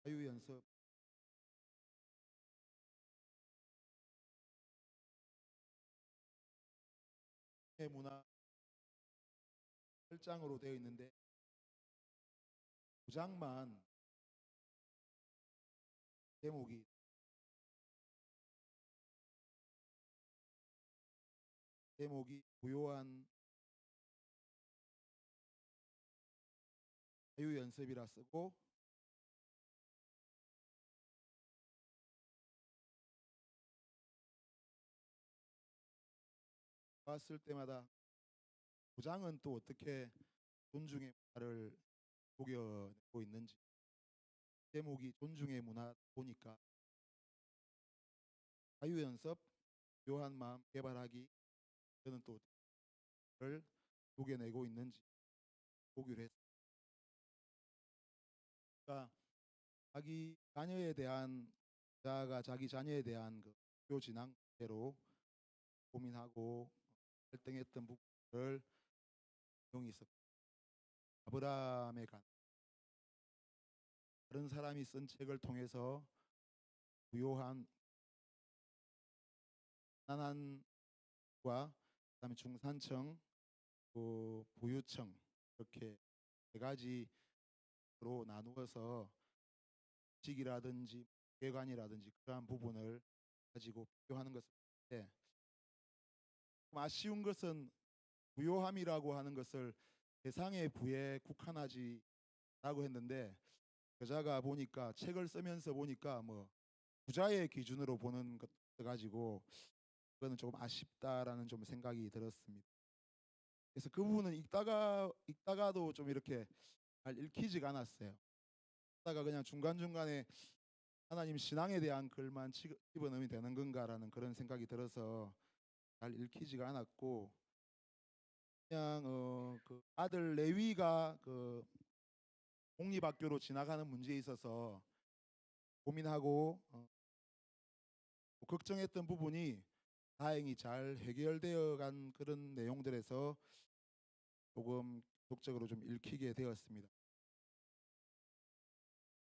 자유연습 문화 8장으로 되어 있는데 9장만 제목이 무효한 자유연습이라 쓰고 봤을 때마다 9장은 또 어떻게 존중의 문화를 녹여내고 있는지 제목이 존중의 문화 보니까 자유연습 묘한 마음 개발하기 저는 또 를 녹여내고 있는지 보기로 했습니다. 그러니까 자기 자녀에 대한 그 학교 진학대로 고민하고 갈등했던 부분을 내용이 있었고 아브라함에 관한 다른 사람이 쓴 책을 통해서 부요한 가난과 그다음에 중산층, 부유층 이렇게 네 가지로 나누어서 직이라든지 개관이라든지 그러한 부분을 가지고 비교하는 것을 때 아쉬운 것은 부요함이라고 하는 것을 세상의 부에 국한하지라고 했는데 저자가 보니까 책을 쓰면서 보니까 뭐 부자의 기준으로 보는 것 가지고 그거는 조금 아쉽다라는 좀 생각이 들었습니다. 그래서 그 부분은 읽다가도 좀 이렇게 잘 읽히지가 않았어요. 읽다가 그냥 중간중간에 하나님 신앙에 대한 글만 집어넣으면 되는 건가라는 그런 생각이 들어서 잘 읽히지가 않았고 그냥 그 아들 레위가 그 공립학교로 지나가는 문제에 있어서 고민하고 걱정했던 부분이 다행히 잘 해결되어 간 그런 내용들에서 조금 독적으로 좀 읽히게 되었습니다.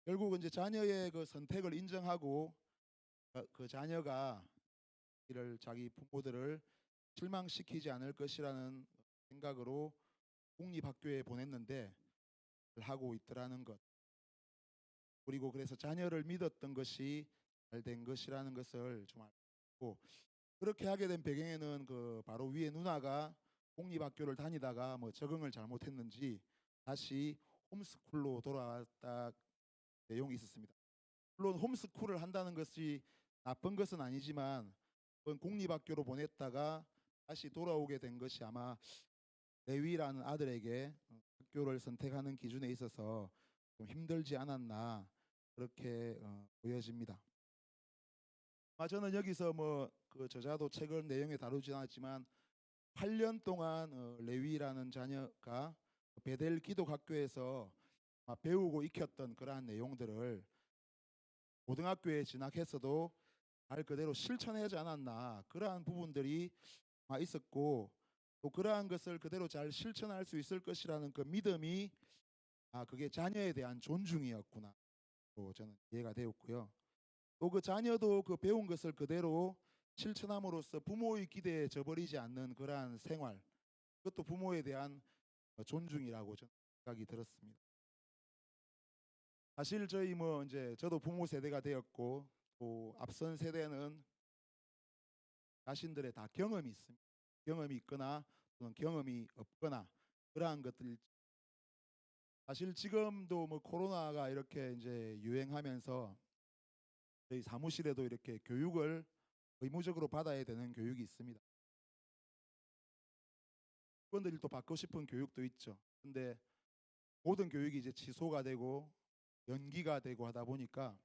결국은 이제 자녀의 그 선택을 인정하고 그 자녀가 이를 자기 부모들을 실망시키지 않을 것이라는 생각으로 공립학교에 보냈는데 하고 있더라는 것. 그리고 그래서 자녀를 믿었던 것이 잘 된 것이라는 것을 좀 알고 그렇게 하게 된 배경에는 그 바로 위에 누나가 공립학교를 다니다가 뭐 적응을 잘못했는지 다시 홈스쿨로 돌아왔다 내용이 있었습니다. 물론 홈스쿨을 한다는 것이 나쁜 것은 아니지만 공립학교로 보냈다가 다시 돌아오게 된 것이 아마 레위라는 아들에게 학교를 선택하는 기준에 있어서 좀 힘들지 않았나 그렇게 보여집니다. 저는 여기서 뭐 그 저자도 책을 내용에 다루지 않았지만 8년 동안 레위라는 자녀가 베델 기독학교에서 배우고 익혔던 그러한 내용들을 고등학교에 진학했어도 잘 그대로 실천하지 않았나 그러한 부분들이 있었고 또 그러한 것을 그대로 잘 실천할 수 있을 것이라는 그 믿음이 그게 자녀에 대한 존중이었구나 또 저는 이해가 되었고요. 또 그 자녀도 그 배운 것을 그대로 실천함으로써 부모의 기대에 저버리지 않는 그러한 생활 그것도 부모에 대한 존중이라고 저는 생각이 들었습니다. 사실 저희 뭐 이제 저도 부모 세대가 되었고 또 앞선 세대는 자신들의 다 경험이 있습니다. 경험이 있거나 또는 경험이 없거나 그러한 것들 사실 지금도 뭐 코로나가 이렇게 이제 유행하면서 저희 사무실에도 이렇게 교육을 의무적으로 받아야 되는 교육이 있습니다. 직원들이 또 받고 싶은 교육도 있죠. 근데 모든 교육이 이제 취소가 되고 연기가 되고 하다 보니까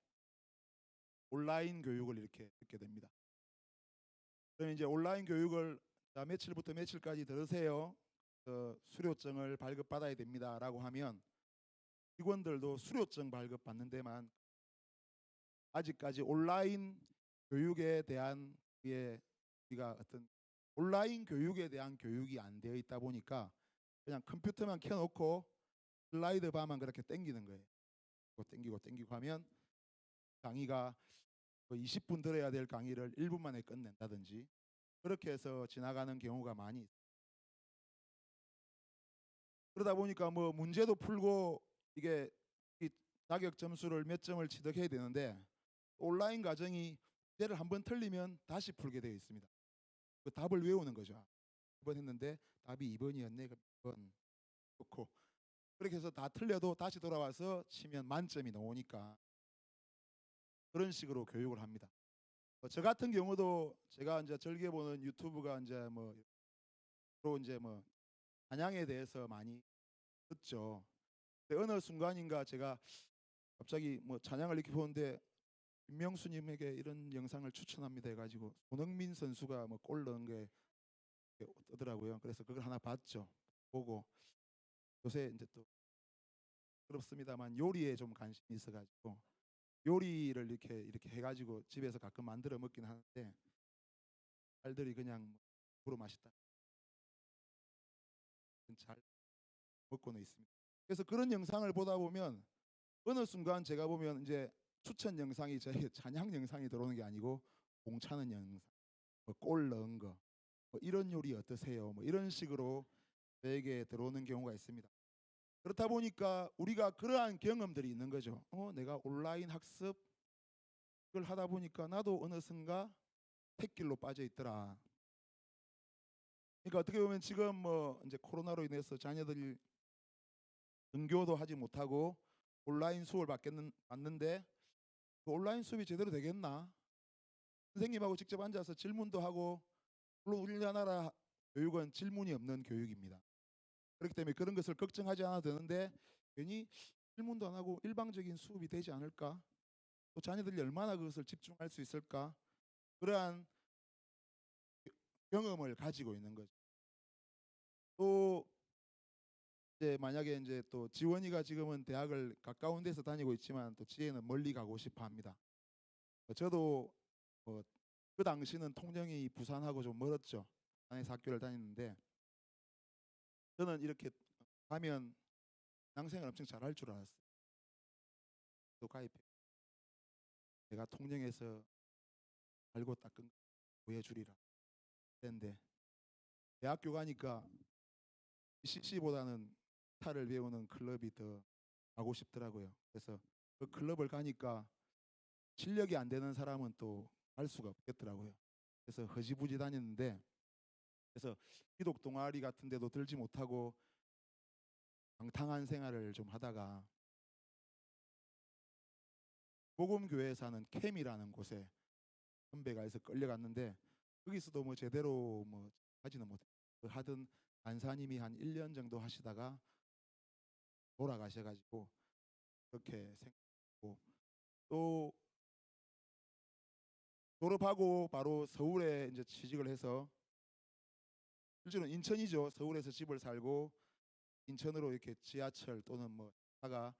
온라인 교육을 이렇게 듣게 됩니다. 그러면 이제 온라인 교육을 며칠부터 며칠까지 들으세요. 수료증을 발급받아야 됩니다라고 하면 직원들도 수료증 발급받는 데만 아직까지 온라인 교육에 대한 우리가 어떤 온라인 교육에 대한 교육이 안 되어 있다 보니까 그냥 컴퓨터만 켜놓고 슬라이드 바만 그렇게 땡기는 거예요. 땡기고 하면 강의가 20분 들어야 될 강의를 1분 만에 끝낸다든지 그렇게 해서 지나가는 경우가 많이 있어요. 그러다 보니까 뭐 문제도 풀고 이게 이 자격 점수를 몇 점을 취득해야 되는데 온라인 과정이 문제를 한번 틀리면 다시 풀게 되어 있습니다. 그 답을 외우는 거죠. 1번 했는데 답이 2번이었네. 2번 좋고 그렇게 해서 다 틀려도 다시 돌아와서 치면 만점이 나오니까 그런 식으로 교육을 합니다. 저 같은 경우도 제가 이제 즐겨 보는 유튜브가 이제 뭐 주로 이제 뭐 찬양에 대해서 많이 듣죠. 근데 어느 순간인가 제가 갑자기 뭐 찬양을 이렇게 보는데 김명수님에게 이런 영상을 추천합니다 해가지고 손흥민 선수가 뭐 골 넣은 게 뜨더라고요. 그래서 그걸 하나 봤죠. 보고 요새 이제 또 그렇습니다만 요리에 좀 관심이 있어가지고 요리를 이렇게 해가지고 집에서 가끔 만들어 먹긴 하는데 딸들이 그냥 부러 맛있다 잘 먹고는 있습니다. 그래서 그런 영상을 보다 보면 어느 순간 제가 보면 이제 추천 영상이 제 찬양 영상이 들어오는 게 아니고 공차는 영상, 뭐골 넣은 거, 뭐 이런 요리 어떠세요? 뭐 이런 식으로 저에게 들어오는 경우가 있습니다. 그렇다 보니까 우리가 그러한 경험들이 있는 거죠. 내가 온라인 학습을 하다 보니까 나도 어느 순간 택길로 빠져 있더라. 그러니까 어떻게 보면 지금 뭐 이제 코로나로 인해서 자녀들이 등교도 하지 못하고 온라인 수업을 받는데 그 온라인 수업이 제대로 되겠나? 선생님하고 직접 앉아서 질문도 하고 물론 우리나라 교육은 질문이 없는 교육입니다. 그렇기 때문에 그런 것을 걱정하지 않아도 되는데 괜히 질문도 안 하고 일방적인 수업이 되지 않을까? 또 자녀들이 얼마나 그것을 집중할 수 있을까? 그러한 경험을 가지고 있는 거죠. 또 이제 만약에 이제 또 지원이가 지금은 대학을 가까운 데서 다니고 있지만 또 지혜는 멀리 가고 싶어 합니다. 저도 그 당시는 통영이 부산하고 좀 멀었죠. 부산에서 학교를 다녔는데 저는 이렇게 가면 낭생을 엄청 잘할 줄 알았어요. 또 가입해. 내가 통영에서 알고 닦은 거 보여주리라. 그런데 대학교 가니까 CC보다는 기타를 배우는 클럽이 더 가고 싶더라고요. 그래서 그 클럽을 가니까 실력이 안 되는 사람은 또 갈 수가 없겠더라고요. 그래서 허지부지 다녔는데 그래서 기독 동아리 같은 데도 들지 못하고 방탕한 생활을 좀 하다가 복음교회에 사는 캠이라는 곳에 선배가 해서 끌려갔는데 거기서도 뭐 제대로 뭐 하지는 못했어요. 하던 간사님이 한 1년 정도 하시다가 돌아가셔가지고 그렇게 생각하고 또 졸업하고 바로 서울에 이제 취직을 해서 실제로 인천이죠. 서울에서 집을 살고 인천으로 이렇게 지하철 또는 뭐 타가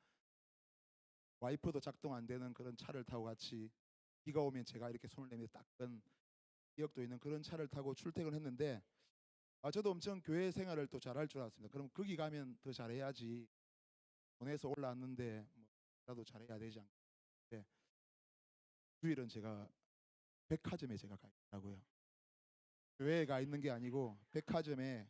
와이퍼도 작동 안 되는 그런 차를 타고 같이 비가 오면 제가 이렇게 손을 내밀어 닦은 기억도 있는 그런 차를 타고 출퇴근했는데 저도 엄청 교회 생활을 또 잘할 줄 알았습니다. 그럼 거기 가면 더 잘해야지. 보내서 올라왔는데 뭐라도 잘해야 되지 않겠는데 주일은 제가 백화점에 제가 가 있더라고요. 교회에 가 있는 게 아니고 백화점에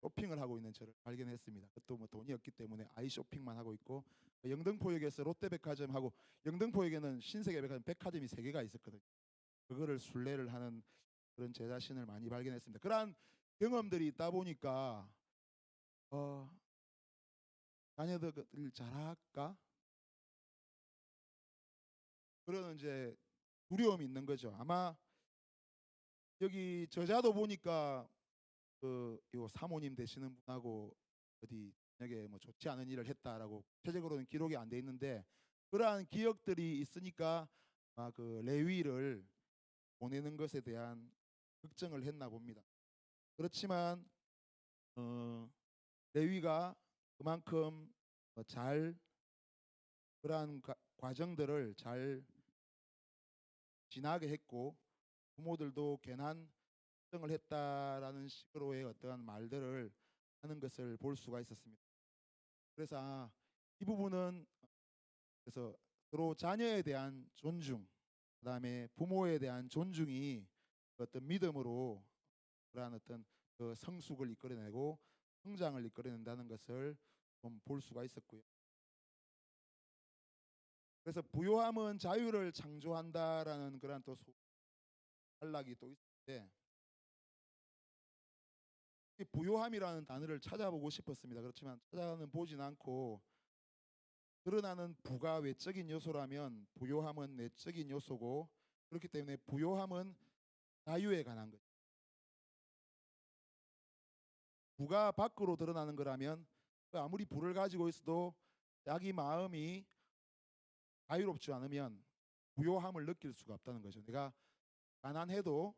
쇼핑을 하고 있는 저를 발견했습니다. 그것도 뭐 돈이 없기 때문에 아이 쇼핑만 하고 있고 영등포역에서 롯데백화점하고 영등포역에는 신세계백화점 백화점이 3개가 있었거든요. 그거를 순례를 하는 그런 제 자신을 많이 발견했습니다. 그러한 경험들이 있다 보니까 자녀들 잘할까? 그런 이제 두려움이 있는 거죠. 아마 여기 저자도 보니까 요 사모님 되시는 분하고 어디 저녁에 뭐 좋지 않은 일을 했다라고 구체적으로는 기록이 안 돼 있는데 그러한 기억들이 있으니까 그 레위를 보내는 것에 대한 걱정을 했나 봅니다. 그렇지만 레위가 그만큼 잘 그러한 과정들을 잘 지나게 했고 부모들도 괜한 걱정을 했다라는 식으로의 어떠한 말들을 하는 것을 볼 수가 있었습니다. 그래서 이 부분은 그래서 서로 자녀에 대한 존중, 그다음에 부모에 대한 존중이 어떤 믿음으로 그러한 어떤 그 성숙을 이끌어내고 성장을 이끌어낸다는 것을 좀 볼 수가 있었고요. 그래서 부요함은 자유를 창조한다라는 그런 또 단락이 또 있는데, 이 부요함이라는 단어를 찾아보고 싶었습니다. 그렇지만 찾아는 보진 않고, 드러나는 부가 외적인 요소라면 부요함은 내적인 요소고, 그렇기 때문에 부요함은 자유에 관한 것. 부가 밖으로 드러나는 거라면 아무리 부를 가지고 있어도 자기 마음이 자유롭지 않으면 부요함을 느낄 수가 없다는 거죠. 내가 가난해도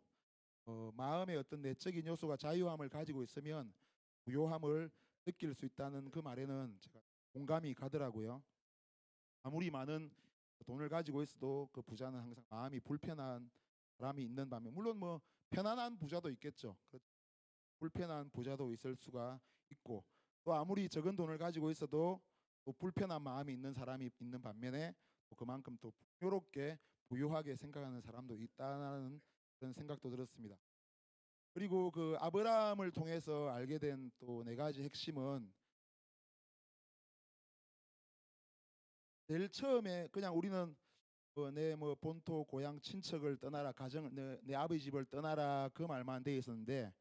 마음의 어떤 내적인 요소가 자유함을 가지고 있으면 부요함을 느낄 수 있다는 그 말에는 제가 공감이 가더라고요. 아무리 많은 돈을 가지고 있어도 그 부자는 항상 마음이 불편한 사람이 있는 반면, 물론 뭐 편안한 부자도 있겠죠. 불편한 부자도 있을 수가 있고, 또 아무리 적은 돈을 가지고 있어도 또 불편한 마음이 있는 사람이 있는 반면에 또 그만큼 또 풍요롭게 부유하게 생각하는 사람도 있다는 그런 생각도 들었습니다. 그리고 그 아브라함을 통해서 알게 된 또 네 가지 핵심은, 제일 처음에 그냥 우리는 내 뭐 본토 고향 친척을 떠나라, 가정 내 아버지 집을 떠나라, 그 말만 돼 있었는데,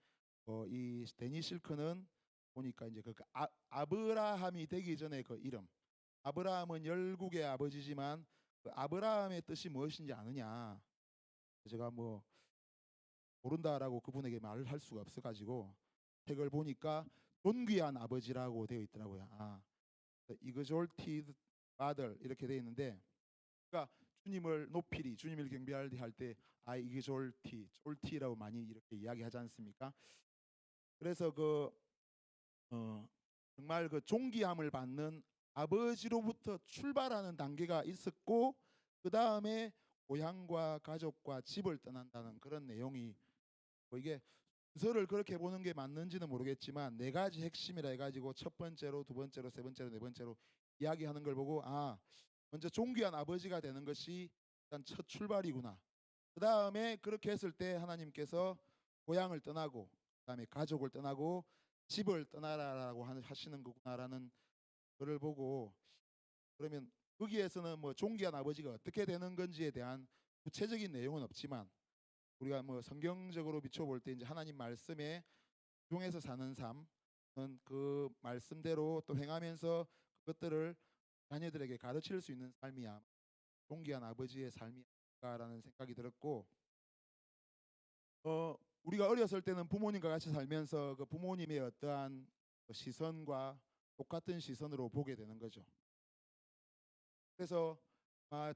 이 데니 실크는 보니까 이제 그 아브라함이 되기 전에 그 이름, 아브라함은 열국의 아버지지만 그 아브라함의 뜻이 무엇인지 아느냐, 제가 뭐 모른다라고 그분에게 말을 할 수가 없어가지고 책을 보니까 존귀한 아버지라고 되어 있더라고요. 이그졸티드 아들 이렇게 되어 있는데, 그러니까 주님을 높이리, 주님을 경배하리 할 때 이그졸티, 졸티라고 많이 이렇게 이야기하지 않습니까? 그래서 정말 그 존귀함을 받는 아버지로부터 출발하는 단계가 있었고, 그 다음에 고향과 가족과 집을 떠난다는 그런 내용이, 이게 순서를 그렇게 보는 게 맞는지는 모르겠지만 네 가지 핵심이라 해가지고 첫 번째로, 두 번째로, 세 번째로, 네 번째로 이야기하는 걸 보고, 먼저 존귀한 아버지가 되는 것이 일단 첫 출발이구나. 그 다음에 그렇게 했을 때 하나님께서 고향을 떠나고 그다음에 가족을 떠나고 집을 떠나라라고 하시는 거구나라는 것을 보고, 그러면 거기에서는 뭐 존귀한 아버지가 어떻게 되는 건지에 대한 구체적인 내용은 없지만, 우리가 뭐 성경적으로 비춰볼 때 이제 하나님 말씀에 중에서 사는 삶은 그 말씀대로 또 행하면서 그것들을 자녀들에게 가르칠 수 있는 삶이야 존귀한 아버지의 삶이야라는 생각이 들었고, 우리가 어렸을 때는 부모님과 같이 살면서 그 부모님의 어떠한 그 시선과 똑같은 시선으로 보게 되는 거죠. 그래서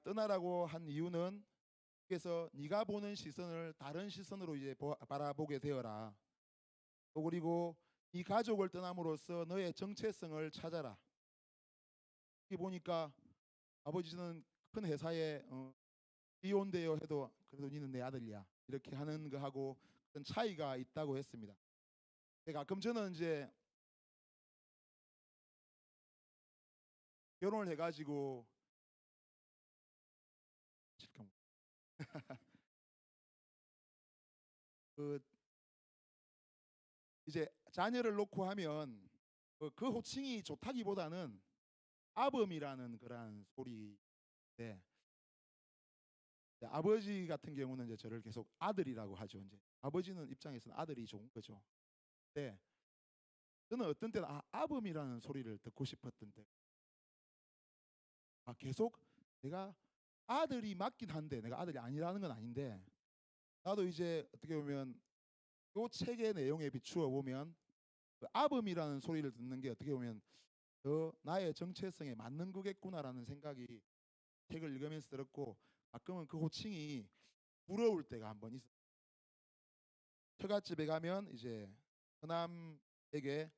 떠나라고 한 이유는, 그래서 네가 보는 시선을 다른 시선으로 이제 바라보게 되어라. 또 그리고 이 가족을 떠남으로써 너의 정체성을 찾아라. 여기 보니까 아버지는 큰 회사에 이혼되어 해도 그래도 니는 내 아들이야 이렇게 하는 거하고 어떤 차이가 있다고 했습니다. 가끔 저는 이제 결혼을 해가지고 그 이제 자녀를 놓고 하면 그 호칭이 좋다기보다는 아범이라는 그런 소리인데, 아버지 같은 경우는 이제 저를 계속 아들이라고 하죠. 이제 아버지는 입장에서는 아들이 좋은 거죠. 네, 저는 어떤 때는 아범이라는 소리를 듣고 싶었던 때, 계속 내가 아들이 맞긴 한데 내가 아들이 아니라는 건 아닌데, 나도 이제 어떻게 보면 이 책의 내용에 비추어 보면 그 아범이라는 소리를 듣는 게 어떻게 보면 나의 정체성에 맞는 거겠구나라는 생각이 책을 읽으면서 들었고, 가끔은 그 호칭이 부러울 때가 한번 있어요. 처갓집에 가면 이제 처남에게,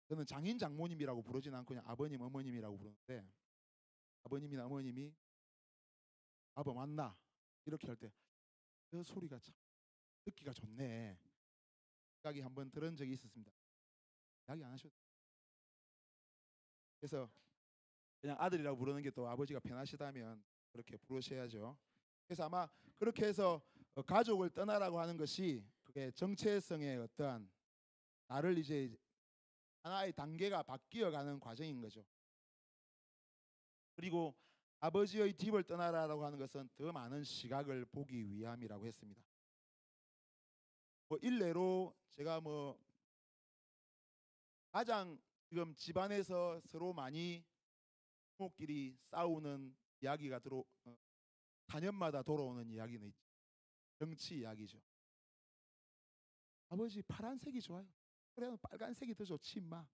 저는 장인 장모님이라고 부르진 않고 그냥 아버님 어머님이라고 부르는데, 아버님이나 어머님이 아버 맞나 이렇게 할 때 그 소리가 참 듣기가 좋네 생각이 한번 들은 적이 있었습니다. 이야기 안 하셔도. 그래서 그냥 아들이라고 부르는 게 또 아버지가 편하시다면 그렇게 부르셔야죠. 그래서 아마 그렇게 해서 가족을 떠나라고 하는 것이 그게 정체성의 어떠한 나를 이제 하나의 단계가 바뀌어가는 과정인 거죠. 그리고 아버지의 집을 떠나라라고 하는 것은 더 많은 시각을 보기 위함이라고 했습니다. 뭐 일례로 제가 뭐 가장 지금 집안에서 서로 많이 부모끼리 싸우는 이야기가 4년마다 돌아오는 이야기는 있죠. 정치 이야기죠. 아버지 파란색이 좋아요. 그래 빨간색이 더 좋지 마.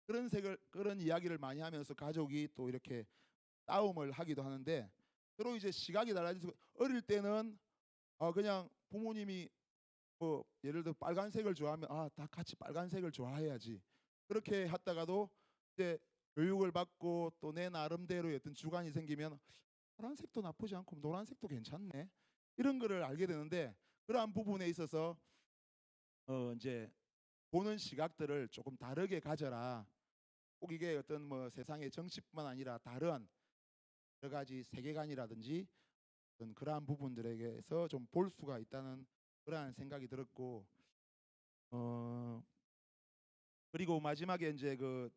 그런 이야기를 많이 하면서 가족이 또 이렇게 싸움을 하기도 하는데 서로 이제 시각이 달라져서 어릴 때는 그냥 부모님이 뭐 예를 들어 빨간색을 좋아하면 다 같이 빨간색을 좋아해야지. 그렇게 했다가도 이제 교육을 받고 또 내 나름대로의 어떤 주관이 생기면 파란색도 나쁘지 않고 노란색도 괜찮네. 이런 거를 알게 되는데 그러한 부분에 있어서 이제 보는 시각들을 조금 다르게 가져라. 꼭 이게 어떤 뭐 세상의 정치뿐만 아니라 다른 여러 가지 세계관이라든지 어떤 그러한 부분들에게서 좀 볼 수가 있다는 그러한 생각이 들었고 어 그리고 마지막에 이제 그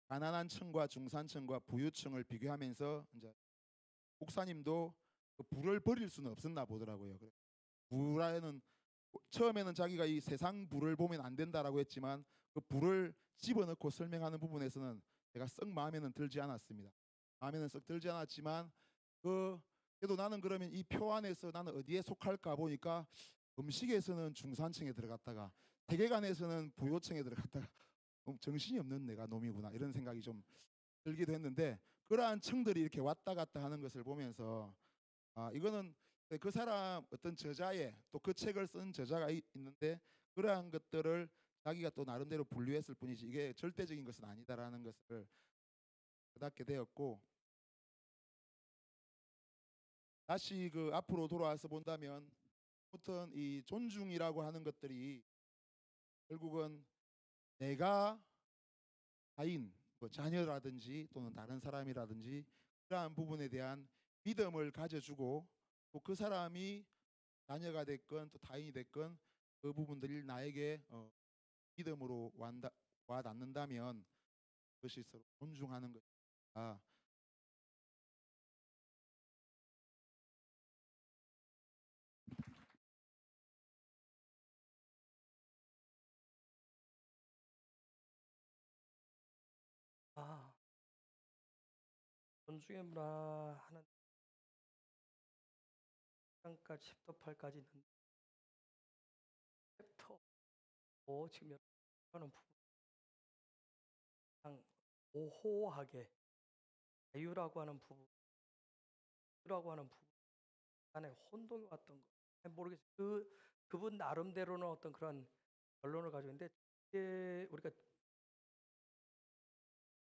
가난한 층과 중산층과 부유층을 비교하면서 이제 목사님도 그 불을 버릴 수는 없었나 보더라고요. 불에는 처음에는 자기가 이 세상 불을 보면 안 된다라고 했지만 그 불을 집어넣고 설명하는 부분에서는 제가 썩 마음에는 들지 않았습니다. 마음에는 썩 들지 않았지만 그래도 나는 그러면 이 표 안에서 나는 어디에 속할까 보니까 음식에서는 중산층에 들어갔다가 세계관에서는 부요층에 들어갔다가 정신이 없는 내가 놈이구나 이런 생각이 좀 들기도 했는데 그러한 층들이 이렇게 왔다 갔다 하는 것을 보면서 이거는 그 사람 어떤 저자의 또 그 책을 쓴 저자가 있는데 그러한 것들을 자기가 또 나름대로 분류했을 뿐이지 이게 절대적인 것은 아니다라는 것을 깨닫게 되었고 다시 그 앞으로 돌아와서 본다면 아무튼 이 존중이라고 하는 것들이 결국은 내가 타인 뭐 자녀라든지 또는 다른 사람이라든지 그러한 부분에 대한 믿음을 가져주고 또 그 사람이 자녀가 됐건 또 타인이 됐건 그 부분들이 나에게 믿음으로 와 닿는다면 그것이 서로 존중하는 것이다. 아, 존중의 문화 하는 장까지 챕터 8까지 있는데 챕터 5 지금 하는 부분 모호하게 자유라고 하는 부분 안에 혼동이 왔던 거 모르겠어요. 그분 나름대로는 어떤 그런 결론을 가지고 있는데 이게 우리가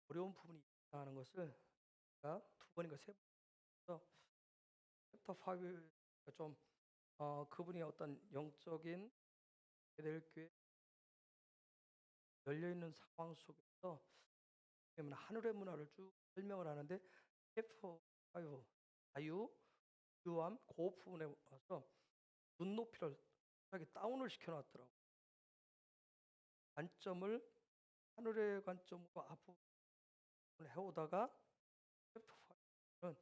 어려운 부분이 있다는 것을 제가 두 번인가 세 번에서 챕터 5가 좀 그분이 어떤 영적인 베델교회 열려 있는 상황 속에서 그러면 하늘의 문화를 쭉 설명을 하는데 챕터 5 자유, 유함 그 부분에 와서 눈높이를 다운을 시켜놨더라고. 관점을 하늘의 관점으로 앞으로 해오다가 챕터 5는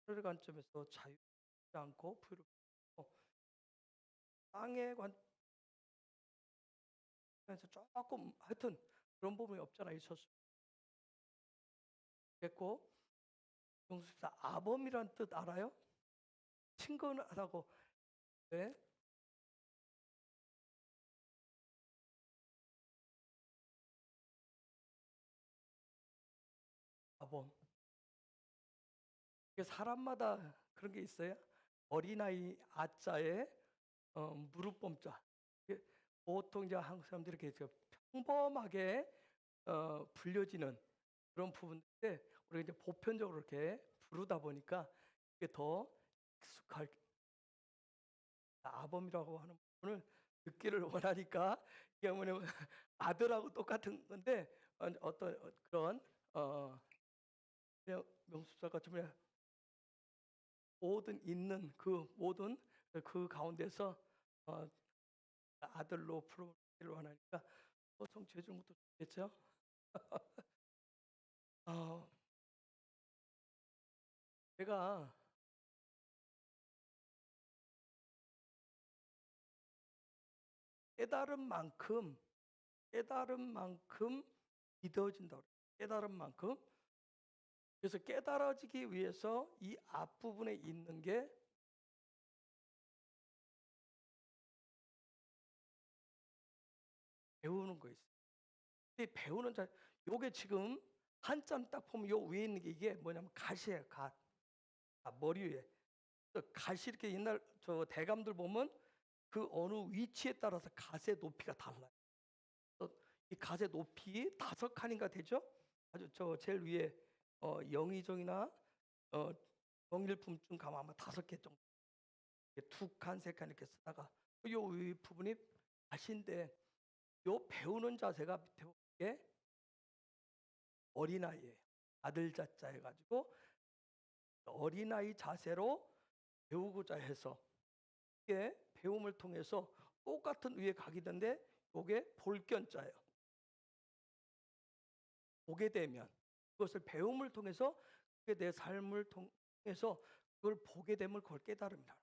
하늘의 관점에서 자유지 않고 부유를 땅의 관점에서 조금 하여튼 그런 부분이 없잖아 있었겠고 용수사 아범이란 뜻 알아요? 친근하다고. 네? 아범. 이게 사람마다 그런 게 있어요. 어린아이 아자에 무릎범자. 보통 이제 한국 사람들이 이렇게 평범하게 불려지는 그런 부분인데 우리가 이제 보편적으로 이렇게 부르다 보니까 이게 더 익숙할 아범이라고 하는 부분을 듣기를 원하니까 이게 뭐냐면 아들하고 똑같은 건데 어떤 그런 그냥 명습사가 좀 모든 있는 그 모든 그 가운데서 어, 아들로 부르기로 하니까 보통 제중부터 좋겠죠. 어, 제가 깨달은 만큼 믿어진다. 깨달은 만큼. 그래서 깨달아지기 위해서 이 앞부분에 있는 게 배우는 거 있어요. 근데 배우는 자, 요게 지금 한자는 딱 보면 요 위에 있는 게 이게 뭐냐면 갓이에요. 갓. 머리 위에. 갓이 이렇게 옛날 저 대감들 보면 그 어느 위치에 따라서 갓의 높이가 달라요. 이 갓의 높이 5칸인가 되죠? 아주 저 제일 위에 영의정이나 어, 정일품쯤 가면 아마 5개 정도. 2칸, 3칸 이렇게 쓰다가 요 위 부분이 갓인데 요 배우는 자세가 밑에 보면 이게 어린아이예요. 아들 자자 해가지고 어린아이 자세로 배우고자 해서 이게 배움을 통해서 똑같은 위에 각이던데 요게 볼견자예요. 보게 되면 그것을 배움을 통해서 그게 내 삶을 통해서 그걸 보게 되면 그걸 깨달음이라.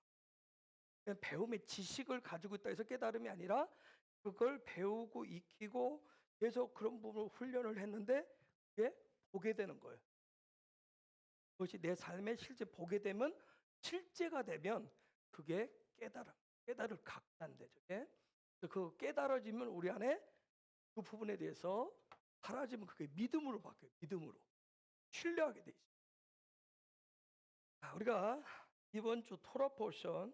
그냥 배움의 지식을 가지고 있다 해서 깨달음이 아니라 그걸 배우고 익히고 계속 그런 부분을 훈련을 했는데 그게 보게 되는 거예요. 그것이 내 삶에 실제 보게 되면 실제가 되면 그게 깨달을 갖는데 저게 그 깨달아지면 우리 안에 그 부분에 대해서 사라지면 그게 믿음으로 바뀌어요. 믿음으로 신뢰하게 돼 있어요. 우리가 이번 주 토라 포션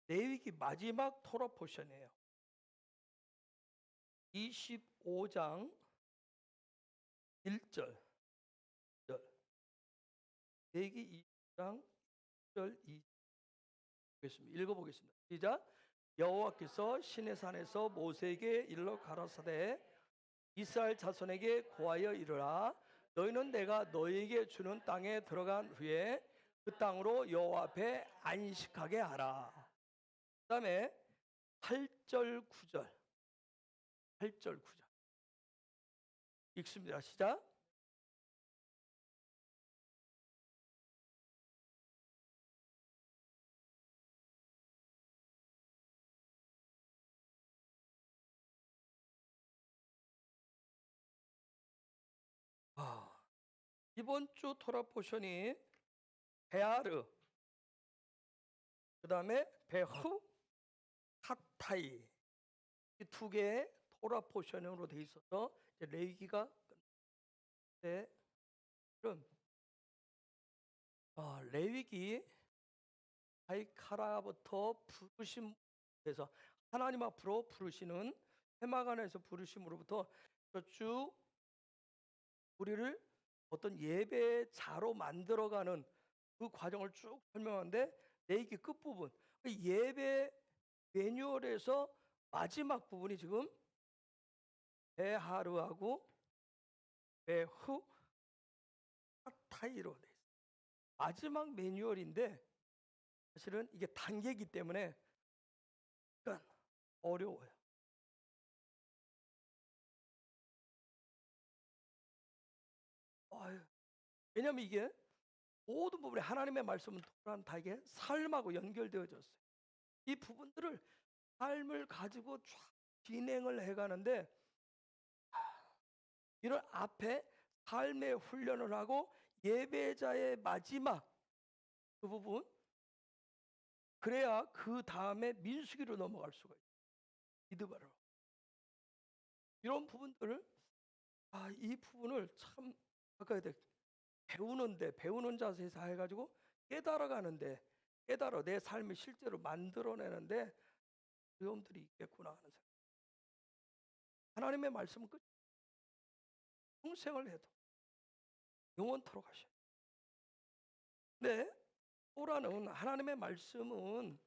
레위기 마지막 토라 포션이에요. 25장 1절. 레위기 20장 1절 2절 읽어보겠습니다. 시작. 여호와께서 시내산에서 모세에게 일러 가라사대 이스라엘 자손에게 고하여 이르라 너희는 내가 너희에게 주는 땅에 들어간 후에 그 땅으로 여호와 앞에 안식하게 하라. 그다음에 8절 9절 8절 9절 읽습니다. 시작. 이번 주 토라 포션이 베아르, 그 다음에 베후, 카타이 이 2개의 토라 포션으로 돼 있어서 이제 레위기가 끝났는데 그럼 레위기 아이카라부터 부르심에서 하나님 앞으로 부르시는 해마간에서 부르심으로부터 쭉 우리를 어떤 예배자로 만들어가는 그 과정을 쭉 설명하는데 레위기 끝부분 그 예배 매뉴얼에서 마지막 부분이 지금 베하르하고 베후 타이로 돼 있어요. 마지막 매뉴얼인데 사실은 이게 단계이기 때문에 약간 어려워요. 왜냐하면 이게 모든 부분에 하나님의 말씀은 토란 다 이게 삶하고 연결되어졌어요. 이 부분들을 삶을 가지고 쫙 진행을 해가는데 이런 앞에 삶의 훈련을 하고 예배자의 마지막 그 부분 그래야 그 다음에 민수기로 넘어갈 수가 있어요. 믿음으로 이런 부분들을 이 부분을 참 아까 배우는 자세에서 해가지고 깨달아가는데 깨달아 내 삶을 실제로 만들어내는데 어려움들이 있겠구나 하는 생각. 하나님의 말씀은 끝 평생을 해도 영원토록 하셔요. 근데 토라는 하나님의 말씀은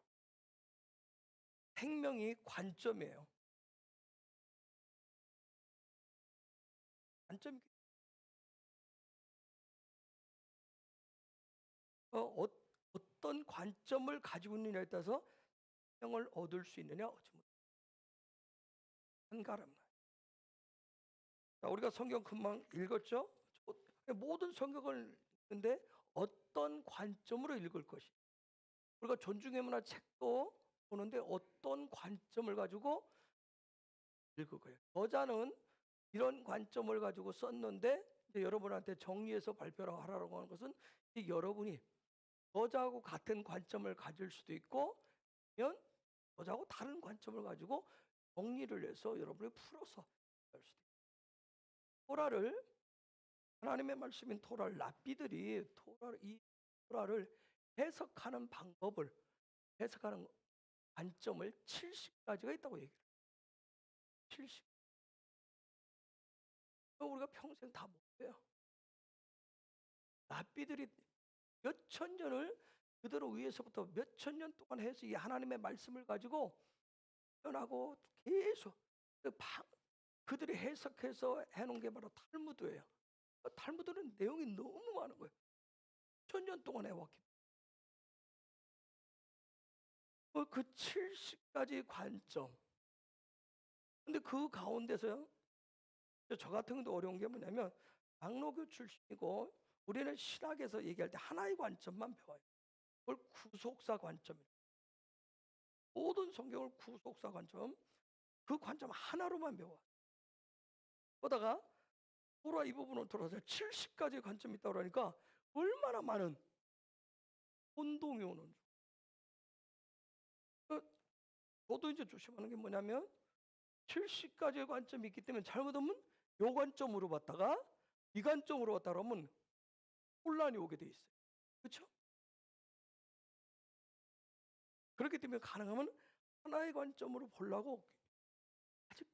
생명이 관점이에요. 관점이 어떤 관점을 가지고 있느냐에 따라서 생명을 얻을 수 있느냐 얻지 못. 한가름. 자, 우리가 성경 금방 읽었죠? 모든 성경을 읽는데 어떤 관점으로 읽을 것이. 우리가 존중의 문화 책도 보는데 어떤 관점을 가지고 읽을 거예요. 저자는 이런 관점을 가지고 썼는데 이제 여러분한테 정리해서 발표를 하라고 하는 것은 이 여러분이 저자하고 같은 관점을 가질 수도 있고 아니면 저자하고 다른 관점을 가지고 정리를 해서 여러분이 풀어서 할 수도 있어요. 토라를 하나님의 말씀인 토라를 랍비들이 이 토라를 해석하는 방법을 해석하는 관점을 70가지가 있다고 얘기해요. 70. 우리가 평생 다 못해요. 랍비들이 몇천 년을 그대로 위에서부터 몇천 년 동안 해서 이 하나님의 말씀을 가지고 표현하고 계속 그들이 해석해서 해놓은 게 바로 탈무드예요. 탈무드는 내용이 너무 많은 거예요. 천 년 동안 해왔기 때문에. 그 70가지 관점. 근데 그 가운데서요, 저 같은 경우도 어려운 게 뭐냐면 장로교 출신이고 우리는 신학에서 얘기할 때 하나의 관점만 배워요. 그걸 구속사 관점이에요. 모든 성경을 구속사 관점, 그 관점 하나로만 배워요. 그러다가 토라 이 부분을 돌아서 70가지의 관점이 있다고 그러니까 얼마나 많은 혼동이 오는 줄. 저도 이제 조심하는 게 뭐냐면 70가지의 관점이 있기 때문에 잘못하면 요 관점으로 봤다가 이 관점으로 봤다 그러면 혼란이 오게 돼 있어요. 그렇죠? 그렇기 때문에 가능하면 하나의 관점으로 보려고 아직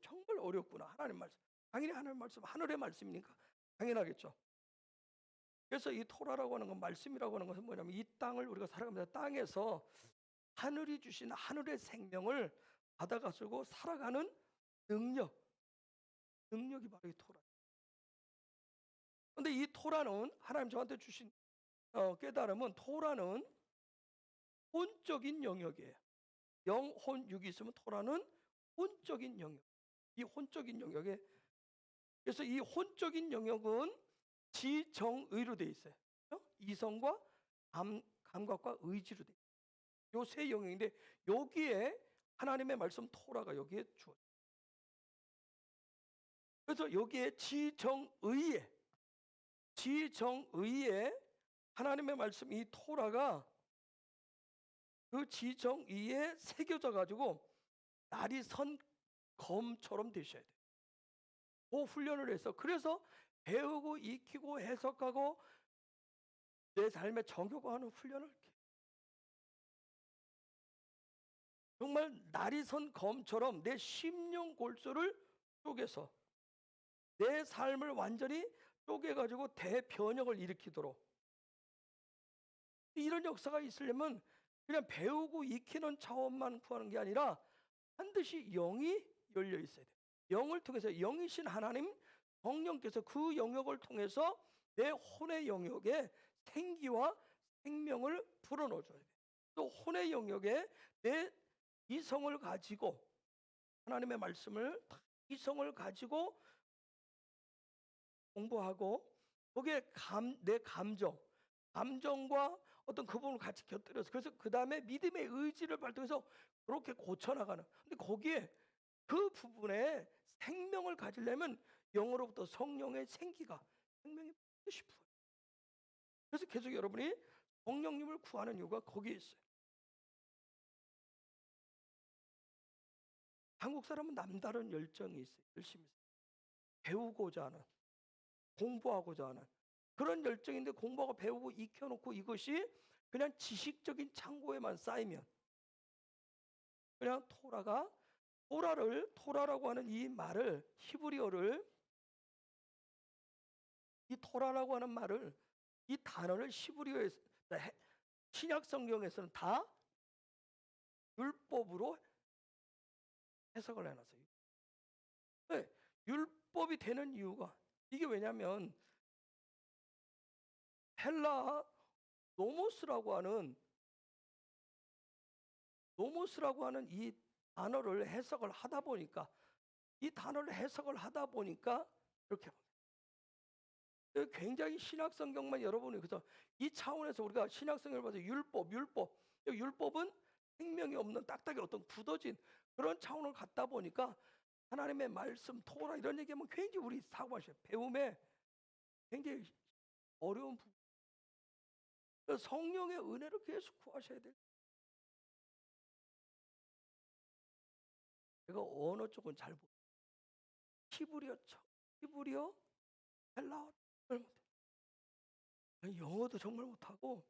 정말 어렵구나. 하나님 말씀. 당연히 하나님 말씀, 하늘의 말씀이니까 당연하겠죠. 그래서 이 토라라고 하는 건 말씀이라고 하는 것은 뭐냐면 이 땅을 우리가 살아가면서 땅에서 하늘이 주신 하늘의 생명을 받아가지고 살아가는 능력이 바로 이 토라. 근데 이 토라는 하나님 저한테 주신 깨달음은 토라는 혼적인 영역이에요. 영혼 육이 있으면 토라는 혼적인 영역. 이 혼적인 영역에 그래서 이 혼적인 영역은 지정의로 돼 있어요. 이성과 감각과 의지로 돼 있어요. 요 세 영역인데 여기에 하나님의 말씀 토라가 여기에 주어. 그래서 여기에 지정의에 하나님의 말씀 이 토라가 그 지정의에 새겨져 가지고 날이 선 검처럼 되셔야 돼요. 그 훈련을 해서 그래서 배우고 익히고 해석하고 내 삶에 적용하는 훈련을 정말 날이 선 검처럼 내 심령 골수를 쪼개서 내 삶을 완전히 쪼개가지고 대변혁을 일으키도록 이런 역사가 있으려면 그냥 배우고 익히는 차원만 구하는 게 아니라 반드시 영이 열려 있어야 돼요. 영을 통해서 영이신 하나님 성령께서 그 영역을 통해서 내 혼의 영역에 생기와 생명을 불어넣어줘야 돼요. 또 혼의 영역에 내 이성을 가지고 하나님의 말씀을 이성을 가지고 공부하고 거기에 내 감정과 어떤 그 부분을 같이 곁들여서 그래서 그 다음에 믿음의 의지를 발동해서 그렇게 고쳐나가는. 근데 거기에 그 부분에 생명을 가지려면 영으로부터 성령의 생명이 반드시 부어요. 그래서 계속 여러분이 성령님을 구하는 이유가 거기에 있어요. 한국 사람은 남다른 열정이 있어요. 열심히 배우고자 하는, 공부하고자 하는 그런 열정인데 공부하고 배우고 익혀놓고 이것이 그냥 지식적인 창고에만 쌓이면 그냥 토라라고 하는 이 말을 히브리어를 이 토라라고 하는 말을 이 단어를 히브리어에서 신약 성경에서는 다 율법으로 해석을 해놨어요. 네, 율법이 되는 이유가 이게 왜냐하면 헬라 노모스라고 하는 이 단어를 해석을 하다 보니까 이렇게 굉장히 신약 성경만 여러분이 그래서 이 차원에서 우리가 신약 성경을 봐서 율법은 생명이 없는 딱딱이 어떤 굳어진 그런 차원을 갖다 보니까 하나님의 말씀, 토라 이런 얘기하면 굉장히 우리 사고하셔요. 배움에 굉장히 어려운 부분. 그래서 성령의 은혜를 계속 구하셔야 돼요. 제가 언어 쪽은 잘 모르겠어요. 히브리어, 헬라어 정말 못해요. 아니, 영어도 정말 못하고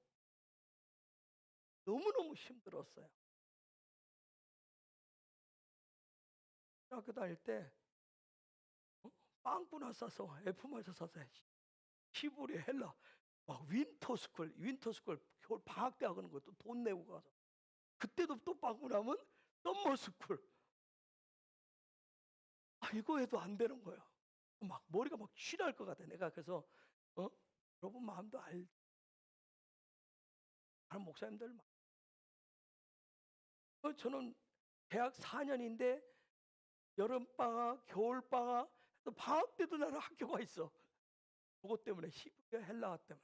너무너무 힘들었어요. 학교 다닐 때 빵꾸나 싸서 F마저 사서 히브리어, 헬라 막 윈터스쿨 겨울 방학 때 하는 것도 돈 내고 가서 그때도 또 빵꾸 나면 썸머스쿨 이거 해도 안 되는 거예요. 막 머리가 막 쥐날 것 같아. 내가 그래서 여러분 마음도 알지. 다른 목사님들 저는 대학 4년인데 여름방학, 겨울방학 또 방학 때도 나는 학교가 있어. 그것 때문에 히브리어 헬라어 때문에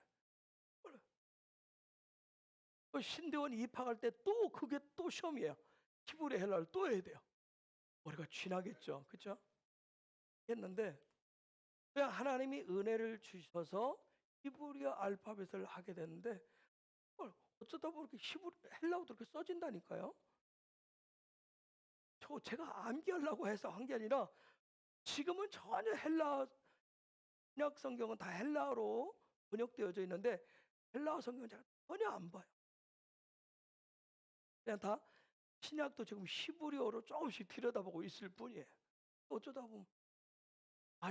신대원 입학할 때 또 그게 또 시험이에요. 히브리어 헬라어를 또 해야 돼요. 머리가 쥐나겠죠. 그렇죠? 했는데 그냥 하나님이 은혜를 주셔서 히브리어 알파벳을 하게 됐는데 어쩌다 보니까 헬라어도 그렇게 써진다니까요. 제가 암기하려고 해서 한 게 아니라 지금은 전혀 신약 성경은 다 헬라어로 번역되어져 있는데 헬라어 성경은 제가 전혀 안 봐요. 그냥 다 신약도 지금 히브리어로 조금씩 들여다보고 있을 뿐이에요. 어쩌다 보면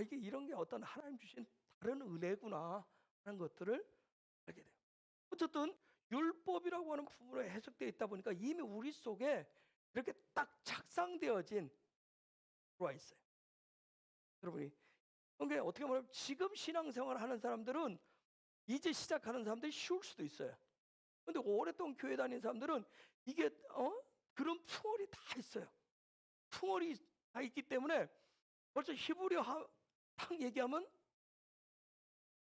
이게 이런 게 어떤 하나님 주신 다른 은혜구나 하는 것들을 알게 돼요. 어쨌든 율법이라고 하는 부분에 해석되어 있다 보니까 이미 우리 속에 이렇게 딱 착상되어진 들어와 있어요. 여러분이 그러니까 어떻게 보면 지금 신앙생활을 하는 사람들은 이제 시작하는 사람들이 쉬울 수도 있어요. 근데 오랫동안 교회 다니는 사람들은 이게 그런 풍월이 다 있어요. 풍월이 다 있기 때문에 벌써 히브리어 딱 얘기하면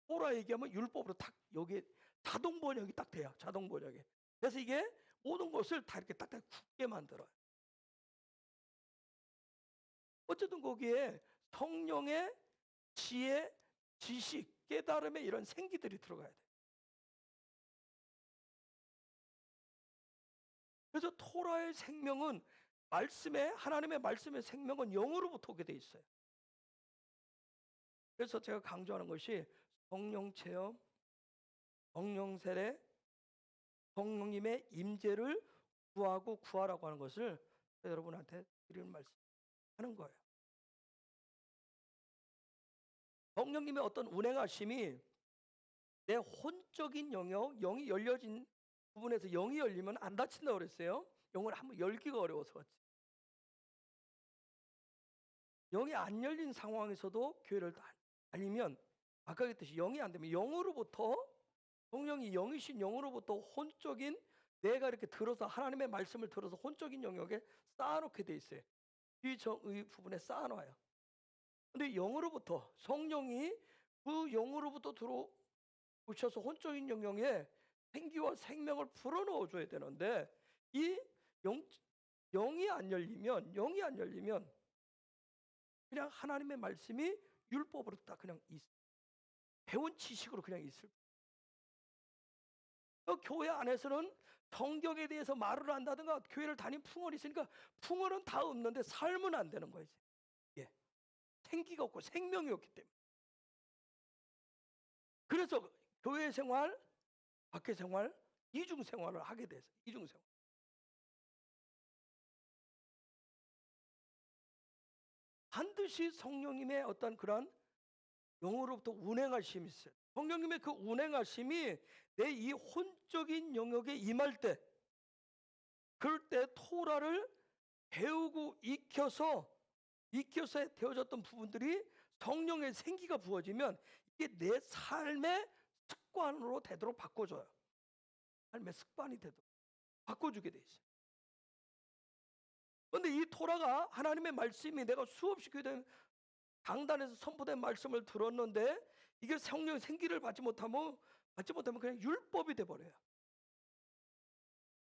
토라 얘기하면 율법으로 딱 여기 자동 번역이 딱 돼요. 자동 번역이. 그래서 이게 모든 것을 다 이렇게 딱딱 굳게 만들어요. 어쨌든 거기에 성령의 지혜, 지식, 깨달음의 이런 생기들이 들어가야 돼요. 그래서 토라의 생명은 하나님의 말씀의 생명은 영으로부터 오게 돼 있어요. 그래서 제가 강조하는 것이 성령 체험, 성령 세례, 성령님의 임재를 구하라고 하는 것을 여러분한테 드리는 말씀하는 거예요. 성령님의 어떤 운행하심이 내 혼적인 영이 열려진 부분에서 영이 열리면 안 닫힌다고 그랬어요. 영을 한번 열기가 어려워서 그렇지. 영이 안 열린 상황에서도 교회를 다니면 아까 그랬듯이 영이 안 되면 성령이 영이신 영으로부터 혼적인 내가 이렇게 들어서 하나님의 말씀을 들어서 혼적인 영역에 쌓아놓게 돼 있어요. 이 부분에 쌓아놔요. 근데 영으로부터 성령이 그 영으로부터 들어오셔서 혼적인 영역에 생기와 생명을 불어넣어 줘야 되는데 이 영이 안 열리면 그냥 하나님의 말씀이 율법으로 딱 그냥 배운 지식으로 그냥 있을. 교회 안에서는 성경에 대해서 말을 한다든가 교회를 다닌 풍월이 있으니까 풍월은 다 없는데 삶은 안 되는 거예요. 생기가 없고 생명이 없기 때문에. 그래서 교회 생활, 밖에 생활, 이중 생활을 하게 돼서 이중 생활. 반드시 성령님의 어떤 그런 영으로부터 운행하심이 있어요. 성령님의 그 운행하심이 내 이 혼적인 영역에 임할 때, 그럴 때 토라를 배우고 익혀서 되어졌던 부분들이 성령의 생기가 부어지면 이게 내 삶의 습관으로 되도록 바꿔줘요. 삶의 습관이 되도록 바꿔주게 돼 있어요. 그런데 이 토라가 하나님의 말씀이 내가 수없이 교회된 강단에서 선포된 말씀을 들었는데 이게 성령의 생기를 받지 못하면 그냥 율법이 돼버려요.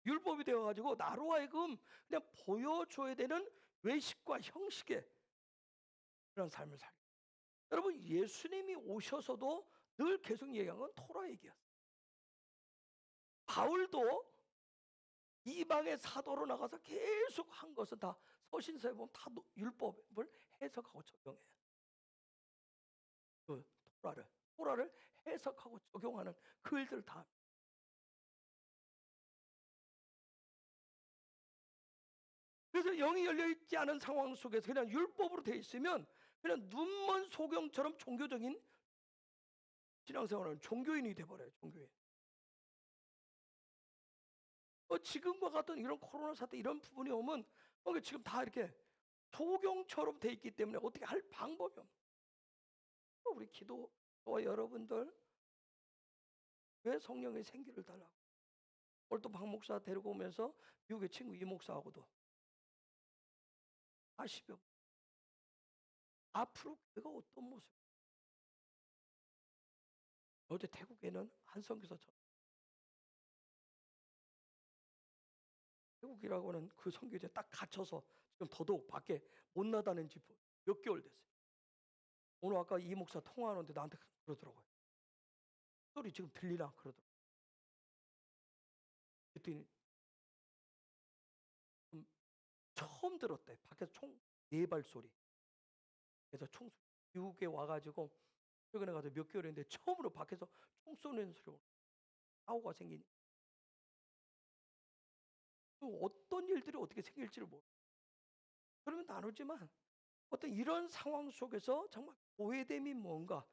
율법이 되어가지고 나로 하여금 그냥 보여줘야 되는 외식과 형식의 그런 삶을 살게. 여러분, 예수님이 오셔서도 늘 계속 얘기한 건 토라 얘기였어요. 바울도 이방의 사도로 나가서 계속 한 것은 다 서신서에 보면 다 율법을 해석하고 적용해요. 그 토라를 해석하고 적용하는 그 일들을 다. 그래서 영이 열려있지 않은 상황 속에서 그냥 율법으로 되어 있으면 그냥 눈먼 소경처럼 종교적인 신앙생활은 종교인이 돼버려요. 종교인. 지금과 같은 이런 코로나 사태 이런 부분이 오면 지금 다 이렇게 소경처럼 돼 있기 때문에 어떻게 할 방법이 없어요. 우리 기도와 여러분들 왜 성령의 생기를 달라고. 오늘 또 박 목사 데리고 오면서 미국의 친구 이 목사하고도 40여 앞으로 그가 어떤 모습. 어제 태국에는 한 선교사처럼 태국이라고는 그 선교지에 딱 갇혀서 지금 더더욱 밖에 못 나다는 지 몇 개월 됐어요. 오늘 아까 이 목사 통화하는데 나한테 그러더라고요. 소리 지금 들리나 그러더라고요. 그랬더니 처음 들었대. 밖에서 총 4발 소리. 그래서 미국에 와가지고 최근에 가서 몇 개월인데 처음으로 밖에서 총 쏘는 소리가 사고가 생기니 어떤 일들이 어떻게 생길지를 모르. 그러면 나누지만 어떤 이런 상황 속에서 정말 오해됨이 뭔가,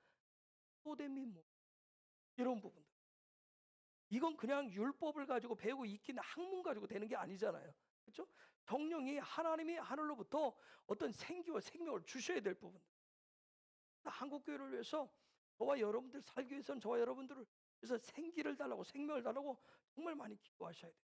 소됨이 뭐 이런 부분들. 이건 그냥 율법을 가지고 배우고 익히는 학문 가지고 되는 게 아니잖아요. 그렇죠? 성령이 하나님이 하늘로부터 어떤 생기와 생명을 주셔야 될 부분. 한국교회를 위해서 저와 여러분들 살기 위해서는 저와 여러분들을 위해서 생기를 달라고 생명을 달라고 정말 많이 기도하셔야 돼요.